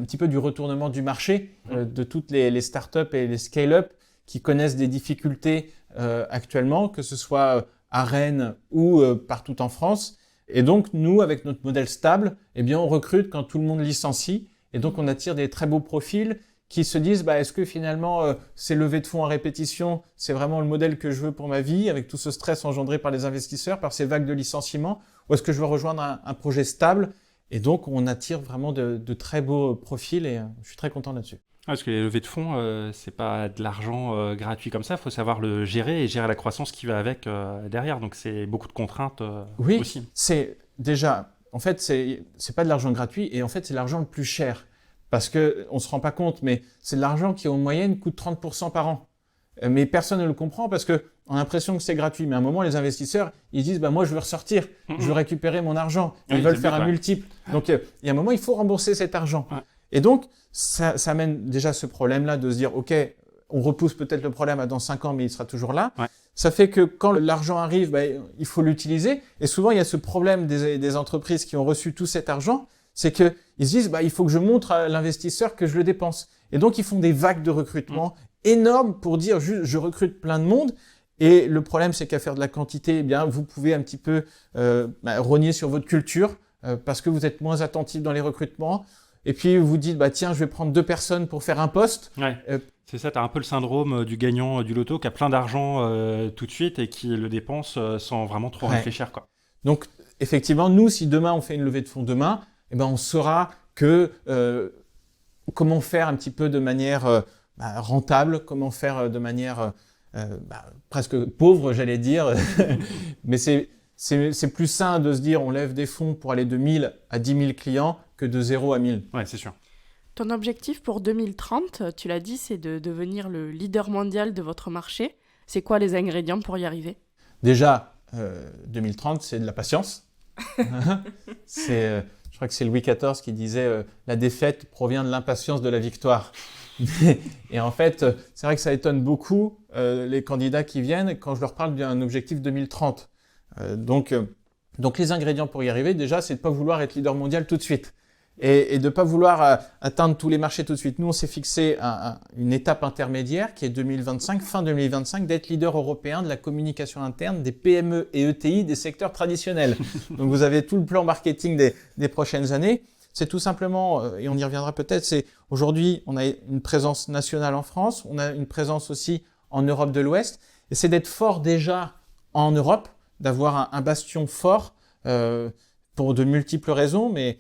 Speaker 3: petit peu du retournement du marché de toutes les startups et les scale-up qui connaissent des difficultés actuellement, que ce soit à Rennes ou partout en France. Et donc, nous, avec notre modèle stable, eh bien, on recrute quand tout le monde licencie. Et donc, on attire des très beaux profils qui se disent, est-ce que finalement, ces levées de fonds à répétition, c'est vraiment le modèle que je veux pour ma vie, avec tout ce stress engendré par les investisseurs, par ces vagues de licenciements, ou est-ce que je veux rejoindre un projet stable ? Et donc, on attire vraiment de très beaux profils et je suis très content là-dessus.
Speaker 2: Parce que les levées de fonds, c'est pas de l'argent gratuit comme ça. Il faut savoir le gérer et gérer la croissance qui va avec derrière. Donc, c'est beaucoup de contraintes aussi.
Speaker 3: C'est déjà... En fait, c'est pas de l'argent gratuit et en fait, c'est l'argent le plus cher. Parce que on se rend pas compte, mais c'est de l'argent qui, en moyenne, coûte 30% par an. Mais personne ne le comprend parce que on a l'impression que c'est gratuit. Mais à un moment, les investisseurs, ils disent, moi, je veux ressortir. Je veux récupérer mon argent. Ils veulent faire un multiple. Donc, il y a un moment, il faut rembourser cet argent. Ouais. Et donc, ça amène déjà ce problème-là de se dire, OK, on repousse peut-être le problème à dans 5 ans, mais il sera toujours là. Ouais. Ça fait que quand l'argent arrive, il faut l'utiliser. Et souvent, il y a ce problème des entreprises qui ont reçu tout cet argent, c'est qu'ils se disent, il faut que je montre à l'investisseur que je le dépense. Et donc, ils font des vagues de recrutement énormes pour dire, juste, je recrute plein de monde. Et le problème, c'est qu'à faire de la quantité, vous pouvez un petit peu rogner sur votre culture parce que vous êtes moins attentif dans les recrutements. Et puis, vous dites, tiens, je vais prendre 2 personnes pour faire un poste.
Speaker 2: Ouais. C'est ça, tu as un peu le syndrome du gagnant du loto qui a plein d'argent tout de suite et qui le dépense sans vraiment trop réfléchir, quoi.
Speaker 3: Donc, effectivement, nous, si demain, on fait une levée de fonds demain, on saura que comment faire un petit peu de manière rentable, comment faire de manière presque pauvre, j'allais dire. Mais c'est plus sain de se dire on lève des fonds pour aller de 1000 à 10 000 clients que de 0 à 1000.
Speaker 2: Ouais, c'est sûr.
Speaker 1: Ton objectif pour 2030, tu l'as dit, c'est de devenir le leader mondial de votre marché. C'est quoi les ingrédients pour y arriver ?
Speaker 3: Déjà, 2030, c'est de la patience. Je crois que c'est Louis XIV qui disait la défaite provient de l'impatience de la victoire. Et en fait, c'est vrai que ça étonne beaucoup les candidats qui viennent quand je leur parle d'un objectif 2030. Donc les ingrédients pour y arriver, déjà, c'est de ne pas vouloir être leader mondial tout de suite et de ne pas vouloir atteindre tous les marchés tout de suite. Nous, on s'est fixé une étape intermédiaire qui est 2025, fin 2025, d'être leader européen de la communication interne des PME et ETI des secteurs traditionnels. Donc, vous avez tout le plan marketing des prochaines années. C'est tout simplement, et on y reviendra peut-être, c'est aujourd'hui, on a une présence nationale en France, on a une présence aussi en Europe de l'Ouest, et c'est d'être fort déjà en Europe, d'avoir un bastion fort pour de multiples raisons, mais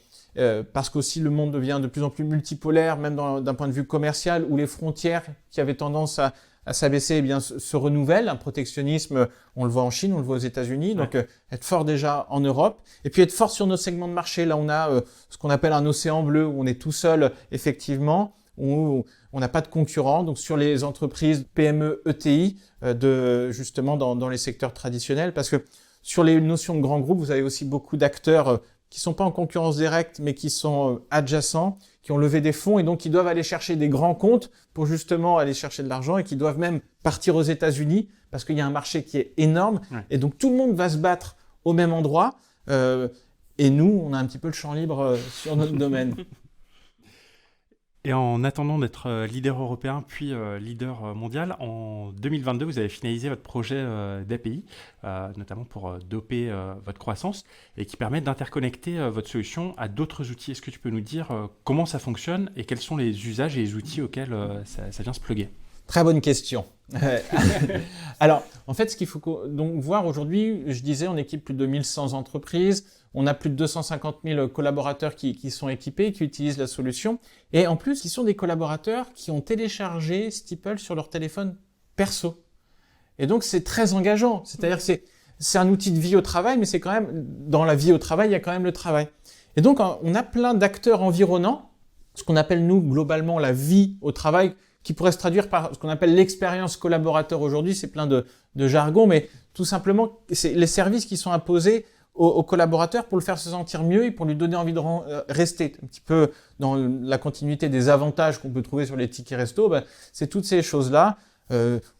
Speaker 3: parce qu'aussi le monde devient de plus en plus multipolaire, même d'un point de vue commercial, où les frontières qui avaient tendance à s'abaisser eh bien, se renouvellent. Un protectionnisme, on le voit en Chine, on le voit aux États-Unis. Donc, être fort déjà en Europe. Et puis, être fort sur nos segments de marché. Là, on a ce qu'on appelle un océan bleu, où on est tout seul, effectivement, où on n'a pas de concurrents. Donc, sur les entreprises PME, ETI, justement, dans les secteurs traditionnels. Parce que sur les notions de grands groupes, vous avez aussi beaucoup d'acteurs qui sont pas en concurrence directe, mais qui sont adjacents, qui ont levé des fonds et donc qui doivent aller chercher des grands comptes pour justement aller chercher de l'argent et qui doivent même partir aux États-Unis parce qu'il y a un marché qui est énorme. Ouais. Et donc tout le monde va se battre au même endroit. Et nous, on a un petit peu le champ libre sur notre domaine.
Speaker 2: Et en attendant d'être leader européen puis leader mondial, en 2022, vous avez finalisé votre projet d'API, notamment pour doper votre croissance et qui permet d'interconnecter votre solution à d'autres outils. Est-ce que tu peux nous dire comment ça fonctionne et quels sont les usages et les outils auxquels ça vient se plugger ?
Speaker 3: Très bonne question. Alors, en fait, ce qu'il faut donc voir aujourd'hui, je disais, on équipe plus de 1100 entreprises, on a plus de 250 000 collaborateurs qui sont équipés, qui utilisent la solution, et en plus, ils sont des collaborateurs qui ont téléchargé Steeple sur leur téléphone perso. Et donc, c'est très engageant. C'est-à-dire que c'est un outil de vie au travail, mais c'est quand même, dans la vie au travail, il y a quand même le travail. Et donc, on a plein d'acteurs environnants, ce qu'on appelle, nous, globalement, la vie au travail, qui pourrait se traduire par ce qu'on appelle l'expérience collaborateur aujourd'hui. C'est plein de jargon, mais tout simplement, c'est les services qui sont imposés aux collaborateurs pour le faire se sentir mieux et pour lui donner envie de rester. Un petit peu dans la continuité des avantages qu'on peut trouver sur les tickets resto, c'est toutes ces choses-là.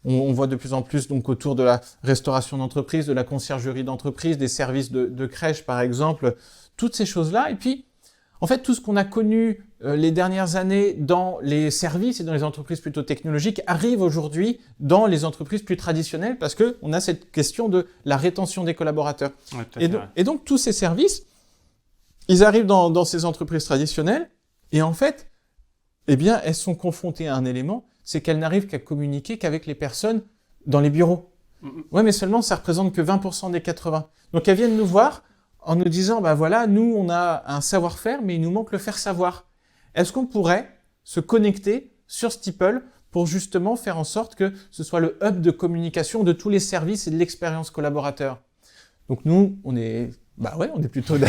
Speaker 3: On voit de plus en plus donc autour de la restauration d'entreprise, de la conciergerie d'entreprise, des services de crèche par exemple, toutes ces choses-là. Et puis, en fait, tout ce qu'on a connu les dernières années dans les services et dans les entreprises plutôt technologiques arrive aujourd'hui dans les entreprises plus traditionnelles parce que on a cette question de la rétention des collaborateurs. Ouais, et donc, tous ces services, ils arrivent dans ces entreprises traditionnelles et en fait, eh bien, elles sont confrontées à un élément, c'est qu'elles n'arrivent qu'à communiquer qu'avec les personnes dans les bureaux. Ouais, mais seulement, ça représente que 20% des 80. Donc, elles viennent nous voir en nous disant, voilà, nous, on a un savoir-faire, mais il nous manque le faire savoir. Est-ce qu'on pourrait se connecter sur Steeple pour justement faire en sorte que ce soit le hub de communication de tous les services et de l'expérience collaborateur ? Donc nous, on est plutôt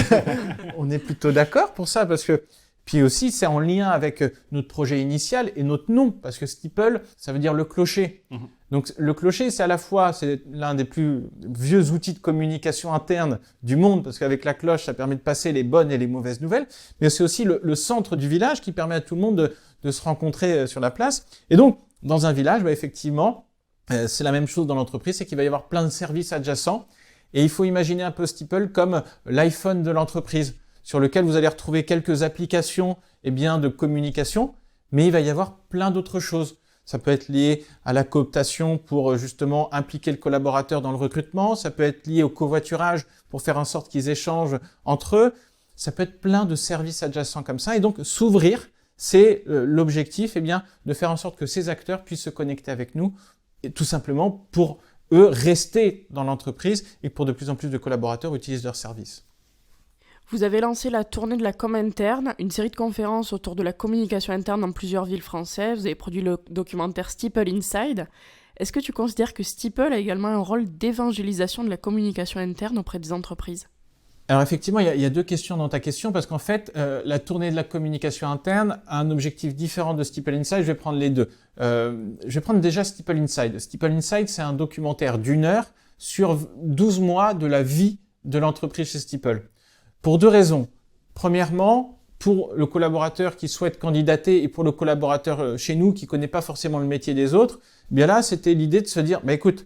Speaker 3: d'accord pour ça, parce que puis aussi, c'est en lien avec notre projet initial et notre nom, parce que Steeple, ça veut dire le clocher. Mmh. Donc le clocher, c'est à la fois, c'est l'un des plus vieux outils de communication interne du monde, parce qu'avec la cloche, ça permet de passer les bonnes et les mauvaises nouvelles, mais c'est aussi le centre du village qui permet à tout le monde de se rencontrer sur la place. Et donc, dans un village, effectivement, c'est la même chose dans l'entreprise, c'est qu'il va y avoir plein de services adjacents, et il faut imaginer un peu Steeple comme l'iPhone de l'entreprise, sur lequel vous allez retrouver quelques applications de communication, mais il va y avoir plein d'autres choses. Ça peut être lié à la cooptation pour justement impliquer le collaborateur dans le recrutement, ça peut être lié au covoiturage pour faire en sorte qu'ils échangent entre eux, ça peut être plein de services adjacents comme ça, et donc s'ouvrir, c'est l'objectif de faire en sorte que ces acteurs puissent se connecter avec nous, et tout simplement pour eux rester dans l'entreprise et pour de plus en plus de collaborateurs utilisent leurs services.
Speaker 1: Vous avez lancé la tournée de la com interne, une série de conférences autour de la communication interne dans plusieurs villes françaises. Vous avez produit le documentaire Steeple Inside. Est-ce que tu considères que Steeple a également un rôle d'évangélisation de la communication interne auprès des entreprises ?
Speaker 3: Alors effectivement, il y a deux questions dans ta question, parce qu'en fait, la tournée de la communication interne a un objectif différent de Steeple Inside. Je vais prendre les deux. Je vais prendre déjà Steeple Inside. Steeple Inside, c'est un documentaire d'1 heure sur 12 mois de la vie de l'entreprise chez Steeple. Pour deux raisons. Premièrement, pour le collaborateur qui souhaite candidater et pour le collaborateur chez nous qui connaît pas forcément le métier des autres, bien là, c'était l'idée de se dire, écoute,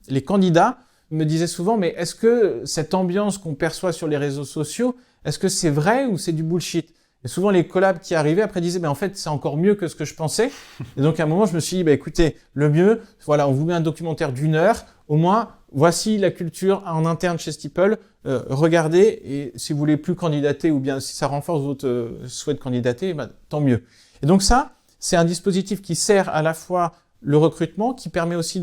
Speaker 3: les candidats me disaient souvent, mais est-ce que cette ambiance qu'on perçoit sur les réseaux sociaux, est-ce que c'est vrai ou c'est du bullshit ? Et souvent, les collabs qui arrivaient après disaient, en fait, c'est encore mieux que ce que je pensais. Et donc, à un moment, je me suis dit, écoutez, le mieux, voilà, on vous met un documentaire d'1 heure. Au moins, voici la culture en interne chez Steeple. Regardez, et si vous voulez plus candidater ou bien si ça renforce votre souhait de candidater, tant mieux. Et donc ça, c'est un dispositif qui sert à la fois le recrutement, qui permet aussi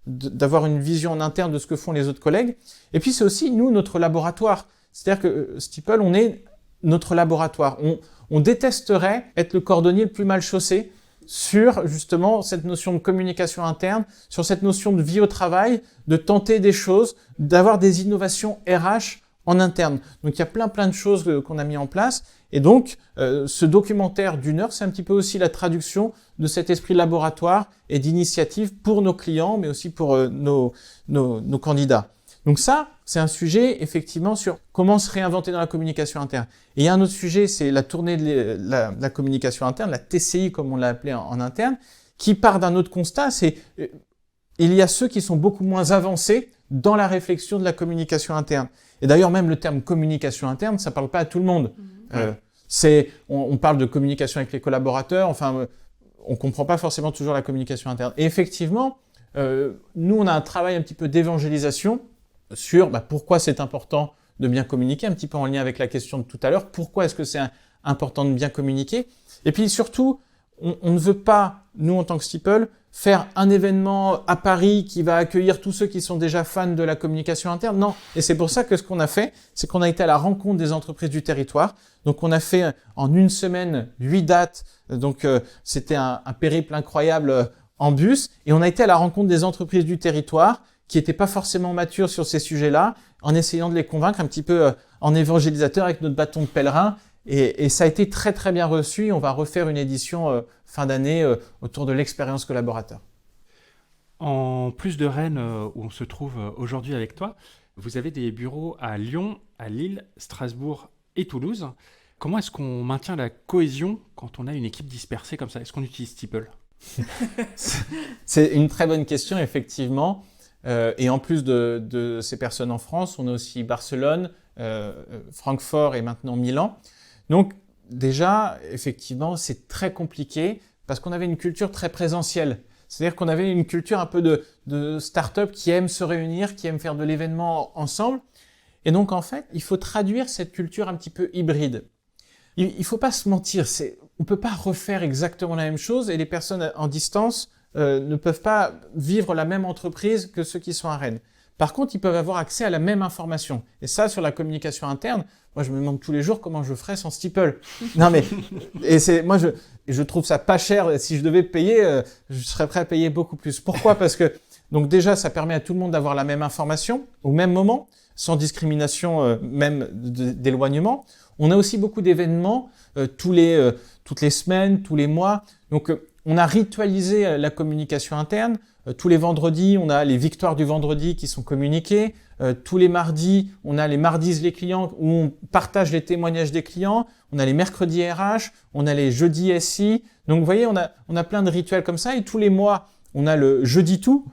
Speaker 3: d'avoir une vision en interne de ce que font les autres collègues. Et puis, c'est aussi, nous, notre laboratoire. C'est-à-dire que Steeple, on est notre laboratoire. On détesterait être le cordonnier le plus mal chaussé sur justement cette notion de communication interne, sur cette notion de vie au travail, de tenter des choses, d'avoir des innovations RH en interne. Donc il y a plein de choses qu'on a mis en place. Et donc ce documentaire d'1 heure, c'est un petit peu aussi la traduction de cet esprit laboratoire et d'initiative pour nos clients, mais aussi pour nos candidats. Donc ça, c'est un sujet effectivement sur comment se réinventer dans la communication interne. Et il y a un autre sujet, c'est la tournée de la communication interne, la TCI comme on l'a appelé en interne, qui part d'un autre constat, c'est il y a ceux qui sont beaucoup moins avancés dans la réflexion de la communication interne. Et d'ailleurs, même le terme communication interne, ça parle pas à tout le monde. On parle de communication avec les collaborateurs, on comprend pas forcément toujours la communication interne. Et effectivement, nous, on a un travail un petit peu d'évangélisation sur pourquoi c'est important de bien communiquer, un petit peu en lien avec la question de tout à l'heure, pourquoi est-ce que c'est important de bien communiquer. Et puis surtout, on ne veut pas, nous en tant que Steeple, faire un événement à Paris qui va accueillir tous ceux qui sont déjà fans de la communication interne. Non, et c'est pour ça que ce qu'on a fait, c'est qu'on a été à la rencontre des entreprises du territoire. Donc on a fait en 1 semaine 8 dates, donc c'était un périple incroyable en bus, et on a été à la rencontre des entreprises du territoire qui n'étaient pas forcément matures sur ces sujets-là, en essayant de les convaincre un petit peu en évangélisateur avec notre bâton de pèlerin. Et ça a été très très bien reçu. On va refaire une édition fin d'année autour de l'expérience collaborateur.
Speaker 2: En plus de Rennes, où on se trouve aujourd'hui avec toi, vous avez des bureaux à Lyon, à Lille, Strasbourg et Toulouse. Comment est-ce qu'on maintient la cohésion quand on a une équipe dispersée comme ça ? Est-ce qu'on utilise Steeple ?
Speaker 3: C'est une très bonne question, effectivement. Et en plus de ces personnes en France, on a aussi Barcelone, Francfort et maintenant Milan. Donc déjà, effectivement, c'est très compliqué parce qu'on avait une culture très présentielle. C'est-à-dire qu'on avait une culture un peu de start-up qui aime se réunir, qui aime faire de l'événement ensemble. Et donc, en fait, il faut traduire cette culture un petit peu hybride. Il faut pas se mentir, on peut pas refaire exactement la même chose et les personnes en distance ne peuvent pas vivre la même entreprise que ceux qui sont à Rennes. Par contre, ils peuvent avoir accès à la même information. Et ça, sur la communication interne, moi, je me demande tous les jours comment je ferais sans Steeple. Non, mais, je trouve ça pas cher. Si je devais payer, je serais prêt à payer beaucoup plus. Pourquoi ? Parce que, donc déjà, ça permet à tout le monde d'avoir la même information au même moment, sans discrimination, même d'éloignement. On a aussi beaucoup d'événements, toutes les semaines, tous les mois. Donc, on a ritualisé la communication interne. Tous les vendredis, on a les victoires du vendredi qui sont communiquées. Tous les mardis, on a les mardis les clients où on partage les témoignages des clients. On a les mercredis RH, on a les jeudis SI. Donc vous voyez, on a plein de rituels comme ça. Et tous les mois, on a le jeudi tout.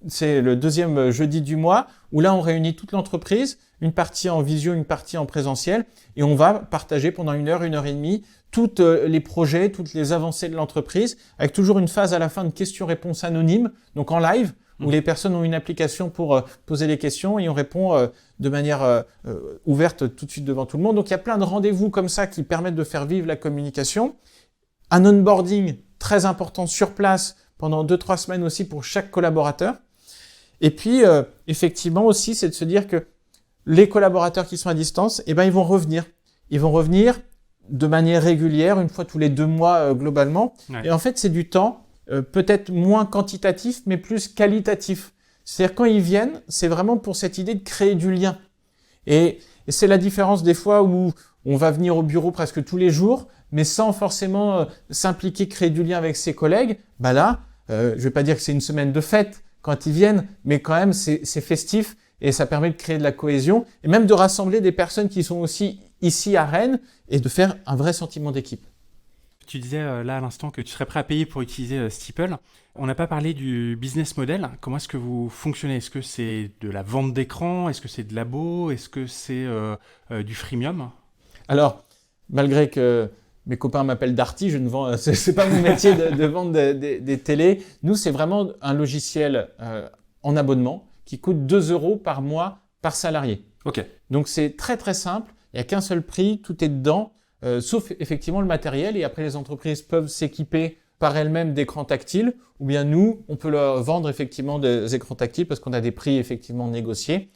Speaker 3: C'est le 2e jeudi du mois où là, on réunit toute l'entreprise, une partie en visio, une partie en présentiel. Et on va partager pendant 1 heure, 1 heure et demie toutes les projets, toutes les avancées de l'entreprise, avec toujours une phase à la fin de questions-réponses anonymes, donc en live, où les personnes ont une application pour poser les questions et on répond de manière ouverte tout de suite devant tout le monde. Donc il y a plein de rendez-vous comme ça qui permettent de faire vivre la communication. Un onboarding très important sur place pendant 2-3 semaines aussi pour chaque collaborateur. Et puis effectivement aussi, c'est de se dire que les collaborateurs qui sont à distance, ils vont revenir. Ils vont revenir de manière régulière, une fois tous les 2 mois globalement. Ouais. Et en fait, c'est du temps peut-être moins quantitatif, mais plus qualitatif. C'est-à-dire quand ils viennent, c'est vraiment pour cette idée de créer du lien. Et c'est la différence des fois où on va venir au bureau presque tous les jours, mais sans forcément s'impliquer, créer du lien avec ses collègues. Là, je vais pas dire que c'est une semaine de fête quand ils viennent, mais quand même c'est festif et ça permet de créer de la cohésion et même de rassembler des personnes qui sont aussi ici à Rennes et de faire un vrai sentiment d'équipe.
Speaker 2: Tu disais là à l'instant que tu serais prêt à payer pour utiliser Steeple. On n'a pas parlé du business model. Comment est-ce que vous fonctionnez ? Est-ce que c'est de la vente d'écran ? Est-ce que c'est de l'abo ? Est-ce que c'est du freemium ?
Speaker 3: Alors, malgré que mes copains m'appellent Darty, je ne vends, c'est pas mon métier de vendre des télés. Nous, c'est vraiment un logiciel en abonnement qui coûte 2 € par mois par salarié.
Speaker 2: Ok.
Speaker 3: Donc c'est très très simple. Il n'y a qu'un seul prix, tout est dedans. Sauf effectivement le matériel, et après les entreprises peuvent s'équiper par elles-mêmes d'écrans tactiles, ou bien nous, on peut leur vendre effectivement des écrans tactiles parce qu'on a des prix effectivement négociés.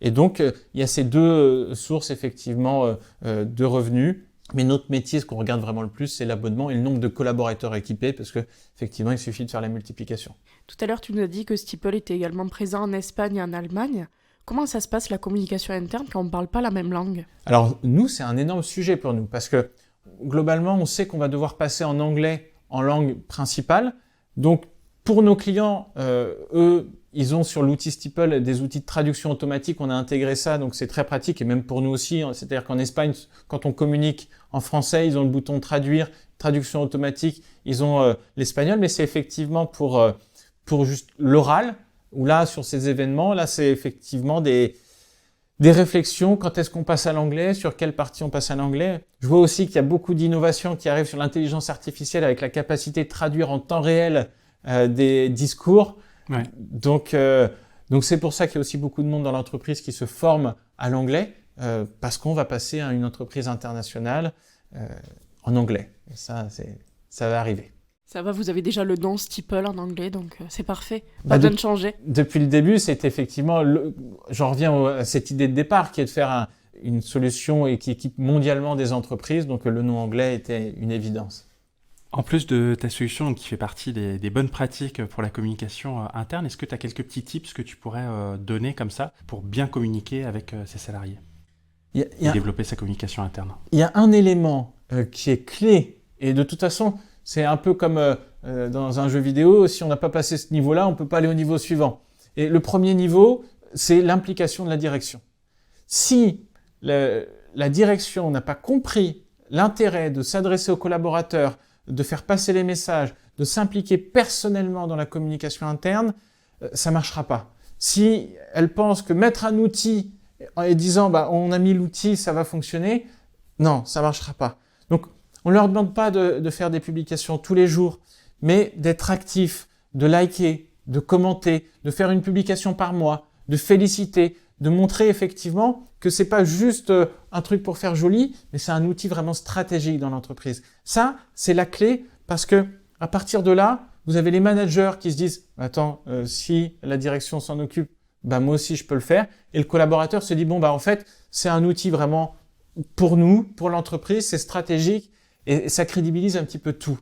Speaker 3: Et donc, il y a ces 2 sources effectivement de revenus. Mais notre métier, ce qu'on regarde vraiment le plus, c'est l'abonnement et le nombre de collaborateurs équipés, parce que effectivement, il suffit de faire la multiplication.
Speaker 1: Tout à l'heure, tu nous as dit que Steeple était également présent en Espagne et en Allemagne. Comment ça se passe, la communication interne, quand on ne parle pas la même langue ?
Speaker 3: Alors, nous, c'est un énorme sujet pour nous, parce que globalement, on sait qu'on va devoir passer en anglais en langue principale. Donc, pour nos clients, eux, ils ont sur l'outil Steeple des outils de traduction automatique. On a intégré ça, donc c'est très pratique, et même pour nous aussi. C'est-à-dire qu'en Espagne, quand on communique en français, ils ont le bouton traduire, traduction automatique. Ils ont l'espagnol, mais c'est effectivement pour juste l'oral. Où là, sur ces événements, là, c'est effectivement des réflexions. Quand est-ce qu'on passe à l'anglais? Sur quelle partie on passe à l'anglais? Je vois aussi qu'il y a beaucoup d'innovations qui arrivent sur l'intelligence artificielle avec la capacité de traduire en temps réel des discours.
Speaker 2: Ouais.
Speaker 3: Donc c'est pour ça qu'il y a aussi beaucoup de monde dans l'entreprise qui se forme à l'anglais parce qu'on va passer à une entreprise internationale en anglais. Et ça va arriver.
Speaker 1: Ça va, vous avez déjà le nom Steeple en anglais, donc c'est parfait. Pas besoin de changer.
Speaker 3: Depuis le début, c'est effectivement, j'en reviens à cette idée de départ qui est de faire une solution et qui équipe mondialement des entreprises. Donc le nom anglais était une évidence.
Speaker 2: En plus de ta solution qui fait partie des bonnes pratiques pour la communication interne, est-ce que tu as quelques petits tips que tu pourrais donner comme ça pour bien communiquer avec ses salariés et développer sa communication interne?
Speaker 3: Il y a un élément qui est clé et de toute façon, c'est un peu comme dans un jeu vidéo, si on n'a pas passé ce niveau-là, on ne peut pas aller au niveau suivant. Et le premier niveau, c'est l'implication de la direction. Si la direction n'a pas compris l'intérêt de s'adresser aux collaborateurs, de faire passer les messages, de s'impliquer personnellement dans la communication interne, ça ne marchera pas. Si elle pense que mettre un outil et disant on a mis l'outil, ça va fonctionner, non, ça ne marchera pas. Donc, on ne leur demande pas de faire des publications tous les jours, mais d'être actif, de liker, de commenter, de faire une publication par mois, de féliciter, de montrer effectivement que c'est pas juste un truc pour faire joli, mais c'est un outil vraiment stratégique dans l'entreprise. Ça, c'est la clé parce que à partir de là, vous avez les managers qui se disent « Attends, si la direction s'en occupe, moi aussi je peux le faire. » Et le collaborateur se dit « Bon, en fait, c'est un outil vraiment pour nous, pour l'entreprise, c'est stratégique. » Et ça crédibilise un petit peu tout.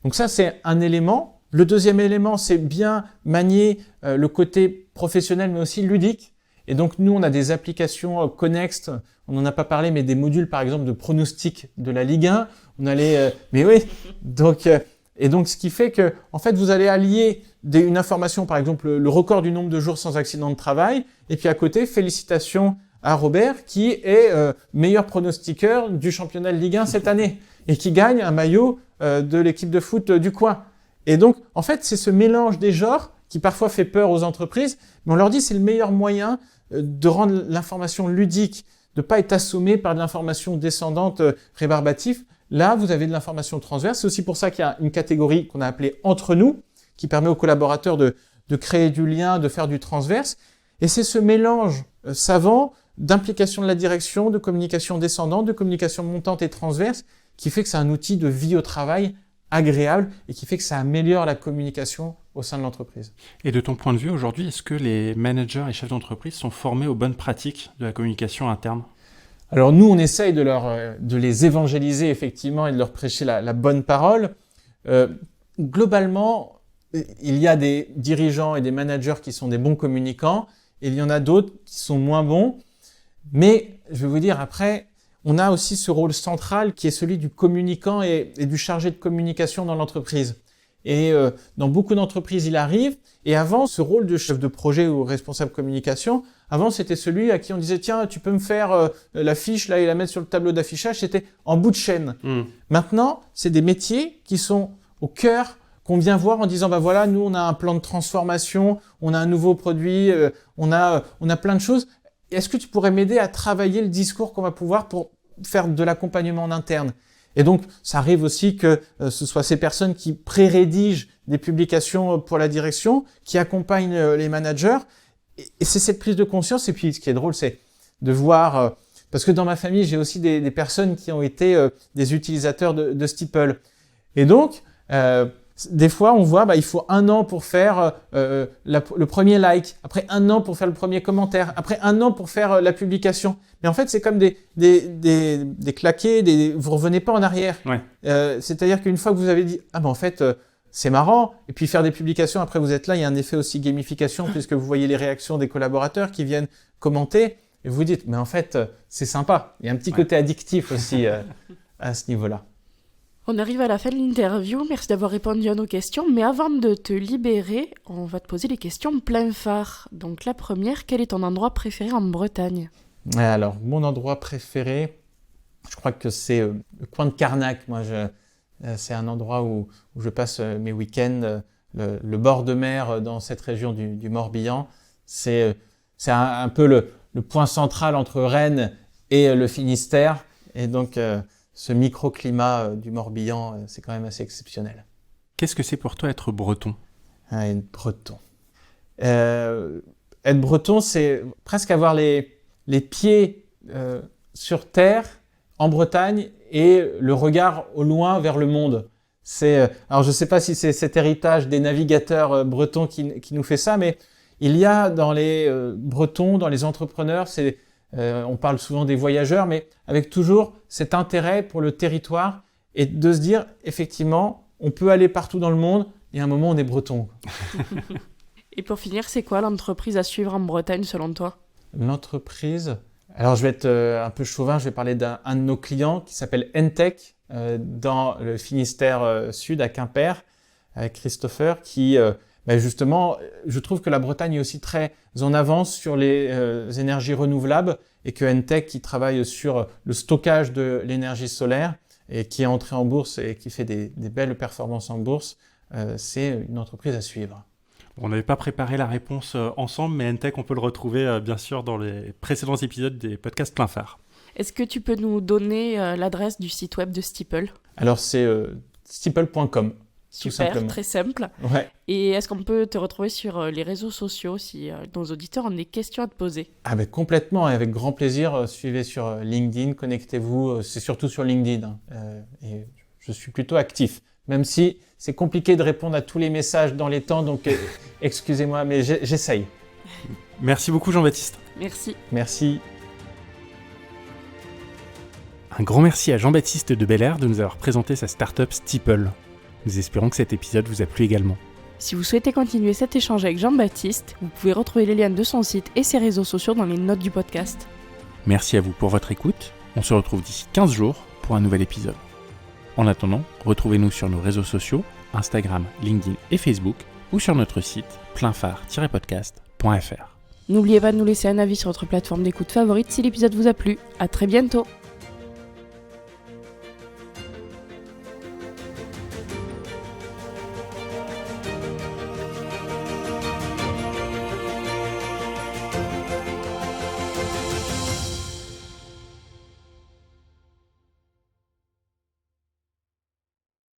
Speaker 3: Donc ça, c'est un élément. Le deuxième élément, c'est bien manier le côté professionnel, mais aussi ludique. Et donc, nous, on a des applications connexes. On n'en a pas parlé, mais des modules, par exemple, de pronostic de la Ligue 1. On allait... mais oui. Donc, et donc, ce qui fait que, en fait, vous allez allier une information, par exemple, le record du nombre de jours sans accident de travail. Et puis, à côté, félicitations à Robert, qui est meilleur pronostiqueur du championnat de Ligue 1 cette année. Et qui gagne un maillot de l'équipe de foot du coin. Et donc, en fait, c'est ce mélange des genres qui parfois fait peur aux entreprises, mais on leur dit c'est le meilleur moyen de rendre l'information ludique, de pas être assommé par de l'information descendante rébarbative. Là, vous avez de l'information transverse. C'est aussi pour ça qu'il y a une catégorie qu'on a appelée « Entre nous », qui permet aux collaborateurs de créer du lien, de faire du transverse. Et c'est ce mélange savant d'implication de la direction, de communication descendante, de communication montante et transverse, qui fait que c'est un outil de vie au travail agréable et qui fait que ça améliore la communication au sein de l'entreprise.
Speaker 2: Et de ton point de vue, aujourd'hui, est-ce que les managers et chefs d'entreprise sont formés aux bonnes pratiques de la communication interne ?
Speaker 3: Alors nous, on essaye de les évangéliser effectivement et de leur prêcher la bonne parole. Globalement, il y a des dirigeants et des managers qui sont des bons communicants, et il y en a d'autres qui sont moins bons. Mais je vais vous dire, après, on a aussi ce rôle central qui est celui du communicant et du chargé de communication dans l'entreprise. Et dans beaucoup d'entreprises, il arrive. Et avant, ce rôle de chef de projet ou responsable communication, avant, c'était celui à qui on disait « Tiens, tu peux me faire la fiche là et la mettre sur le tableau d'affichage ». C'était en bout de chaîne. Maintenant, c'est des métiers qui sont au cœur, qu'on vient voir en disant « Bah voilà, nous, on a un plan de transformation, on a un nouveau produit, on a plein de choses. Est-ce que tu pourrais m'aider à travailler le discours qu'on va pouvoir pour faire de l'accompagnement en interne ?» Et donc, ça arrive aussi que ce soit ces personnes qui pré-rédigent des publications pour la direction, qui accompagnent les managers. Et c'est cette prise de conscience. Et puis, ce qui est drôle, c'est de voir... parce que dans ma famille, j'ai aussi des personnes qui ont été des utilisateurs de Steeple. Et donc, des fois, on voit, il faut 1 an pour faire le premier like, après 1 an pour faire le premier commentaire, après 1 an pour faire la publication. Mais en fait, c'est comme des claquets, vous revenez pas en arrière.
Speaker 2: Ouais.
Speaker 3: C'est-à-dire qu'une fois que vous avez dit, en fait, c'est marrant, et puis faire des publications, après vous êtes là, il y a un effet aussi gamification, puisque vous voyez les réactions des collaborateurs qui viennent commenter, et vous vous dites, mais en fait, c'est sympa. Il y a un petit côté addictif aussi à ce niveau-là.
Speaker 1: On arrive à la fin de l'interview, merci d'avoir répondu à nos questions, mais avant de te libérer, on va te poser les questions plein phare. Donc la première, quel est ton endroit préféré en Bretagne ?
Speaker 3: Alors, mon endroit préféré, je crois que c'est le coin de Carnac. Moi, c'est un endroit où je passe mes week-ends, le bord de mer dans cette région du Morbihan. C'est un peu le point central entre Rennes et le Finistère, et donc... ce microclimat du Morbihan, c'est quand même assez exceptionnel.
Speaker 2: Qu'est-ce que c'est pour toi être breton ?
Speaker 3: Être breton. Être breton, c'est presque avoir les pieds sur terre, en Bretagne, et le regard au loin vers le monde. Alors je ne sais pas si c'est cet héritage des navigateurs bretons qui nous fait ça, mais il y a dans les Bretons, dans les entrepreneurs, on parle souvent des voyageurs, mais avec toujours cet intérêt pour le territoire et de se dire, effectivement, on peut aller partout dans le monde et à un moment, on est breton.
Speaker 1: Et pour finir, c'est quoi l'entreprise à suivre en Bretagne selon toi ?
Speaker 3: L'entreprise... Alors, je vais être un peu chauvin, je vais parler d'un de nos clients qui s'appelle Entech dans le Finistère Sud, à Quimper, avec Christopher, qui... justement, je trouve que la Bretagne est aussi très en avance sur les énergies renouvelables et que Entech, qui travaille sur le stockage de l'énergie solaire et qui est entré en bourse et qui fait des belles performances en bourse, c'est une entreprise à suivre.
Speaker 2: On n'avait pas préparé la réponse ensemble, mais Entech, on peut le retrouver bien sûr dans les précédents épisodes des podcasts plein phare.
Speaker 1: Est-ce que tu peux nous donner l'adresse du site web de Steeple ?
Speaker 3: Alors, c'est steeple.com.
Speaker 1: Super, très simple.
Speaker 3: Ouais.
Speaker 1: Et est-ce qu'on peut te retrouver sur les réseaux sociaux si nos auditeurs ont des questions à te poser ?
Speaker 3: Complètement, et avec grand plaisir. Suivez sur LinkedIn, connectez-vous. C'est surtout sur LinkedIn. Et je suis plutôt actif, même si c'est compliqué de répondre à tous les messages dans les temps, donc excusez-moi, mais j'essaye.
Speaker 2: Merci beaucoup Jean-Baptiste.
Speaker 1: Merci.
Speaker 3: Merci.
Speaker 2: Un grand merci à Jean-Baptiste de Belair de nous avoir présenté sa startup Steeple. Nous espérons que cet épisode vous a plu également.
Speaker 1: Si vous souhaitez continuer cet échange avec Jean-Baptiste, vous pouvez retrouver les liens de son site et ses réseaux sociaux dans les notes du podcast.
Speaker 2: Merci à vous pour votre écoute. On se retrouve d'ici 15 jours pour un nouvel épisode. En attendant, retrouvez-nous sur nos réseaux sociaux, Instagram, LinkedIn et Facebook, ou sur notre site pleinphare-podcast.fr.
Speaker 1: N'oubliez pas de nous laisser un avis sur votre plateforme d'écoute favorite si l'épisode vous a plu. À très bientôt.